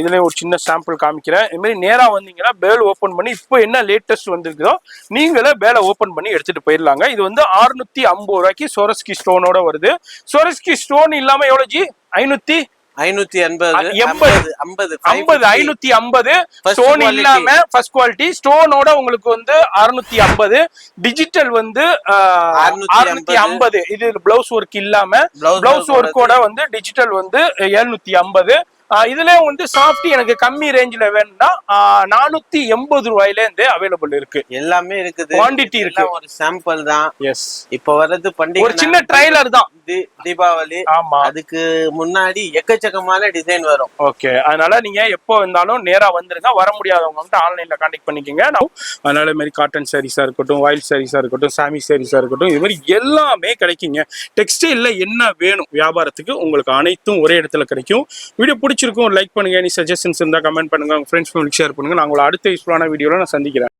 இதுல ஒரு சின்ன சாம்பிள் காமிக்கிறேன். இது மாதிரி நேரா வந்தீங்கன்னா பேல் ஓபன் பண்ணி இப்போ என்ன லேட்டஸ்ட் வந்திருக்குதோ நீங்களே பேலை ஓபன் பண்ணி எடுத்துட்டு போயிடலாங்க. இது வந்து 650 ரூபாய்க்கு ஸ்வரஸ்கி ஸ்டோனோட வருது. ஸ்வரஸ்கி ஸ்டோன் இல்லாம எவ்வளவு ஜி? 550 ஸ்டோன் இல்லாம ஃபர்ஸ்ட் குவாலிட்டி, ஸ்டோனோட உங்களுக்கு வந்து 650. டிஜிட்டல் வந்து 650. இது பிளவுஸ் ஒர்க் இல்லாம பிளவுஸ் ஒர்க்கோட வந்து டிஜிட்டல் வந்து 750. இதுல வந்து சாஃப்டி எனக்கு கம்மி ரேஞ்சில வேணும்னா 480 ரூபாயில இருந்து அவைலபிள் இருக்கு. எல்லாமே இருக்குது, குவாண்டிட்டி இருக்கு. ஒரு சாம்பிள் தான். எஸ். இப்ப வர்றது பண்டிகை, ஒரு சின்ன ட்ரைலர் தான். தீபாவளி. ஆமா, அதுக்கு முன்னாடி எக்கச்சக்கமான டிசைன் வரும். ஓகே, அதனால நீங்க எப்போ வந்தாலும் நேரா வந்துருங்க. வர முடியாதவங்க ஆன்லைன்ல கான்டாக்ட் பண்ணிக்கோங்க. அதனால இது மாதிரி காட்டன் சாரீஸா இருக்கட்டும், வாயில் சாரீஸா இருக்கட்டும், சாமி சாரீஸா இருக்கட்டும், இது மாதிரி எல்லாமே கிடைக்குங்க. டெக்ஸ்டைல்ல என்ன வேணும் வியாபாரத்துக்கு உங்களுக்கு அனைத்தும் ஒரே இடத்துல கிடைக்கும். வீடியோ பிடிச்சிருக்கும், லைக் பண்ணுங்க. நீ சஜஷன்ஸ் இருந்தா கமெண்ட் பண்ணுங்க, உங்க ஃப்ரெண்ட்ஸ் ஷேர் பண்ணுங்க. நான் உங்களை அடுத்த யூஸ்ஃபுல்லான வீடியோல நான் சந்திக்கிறேன்.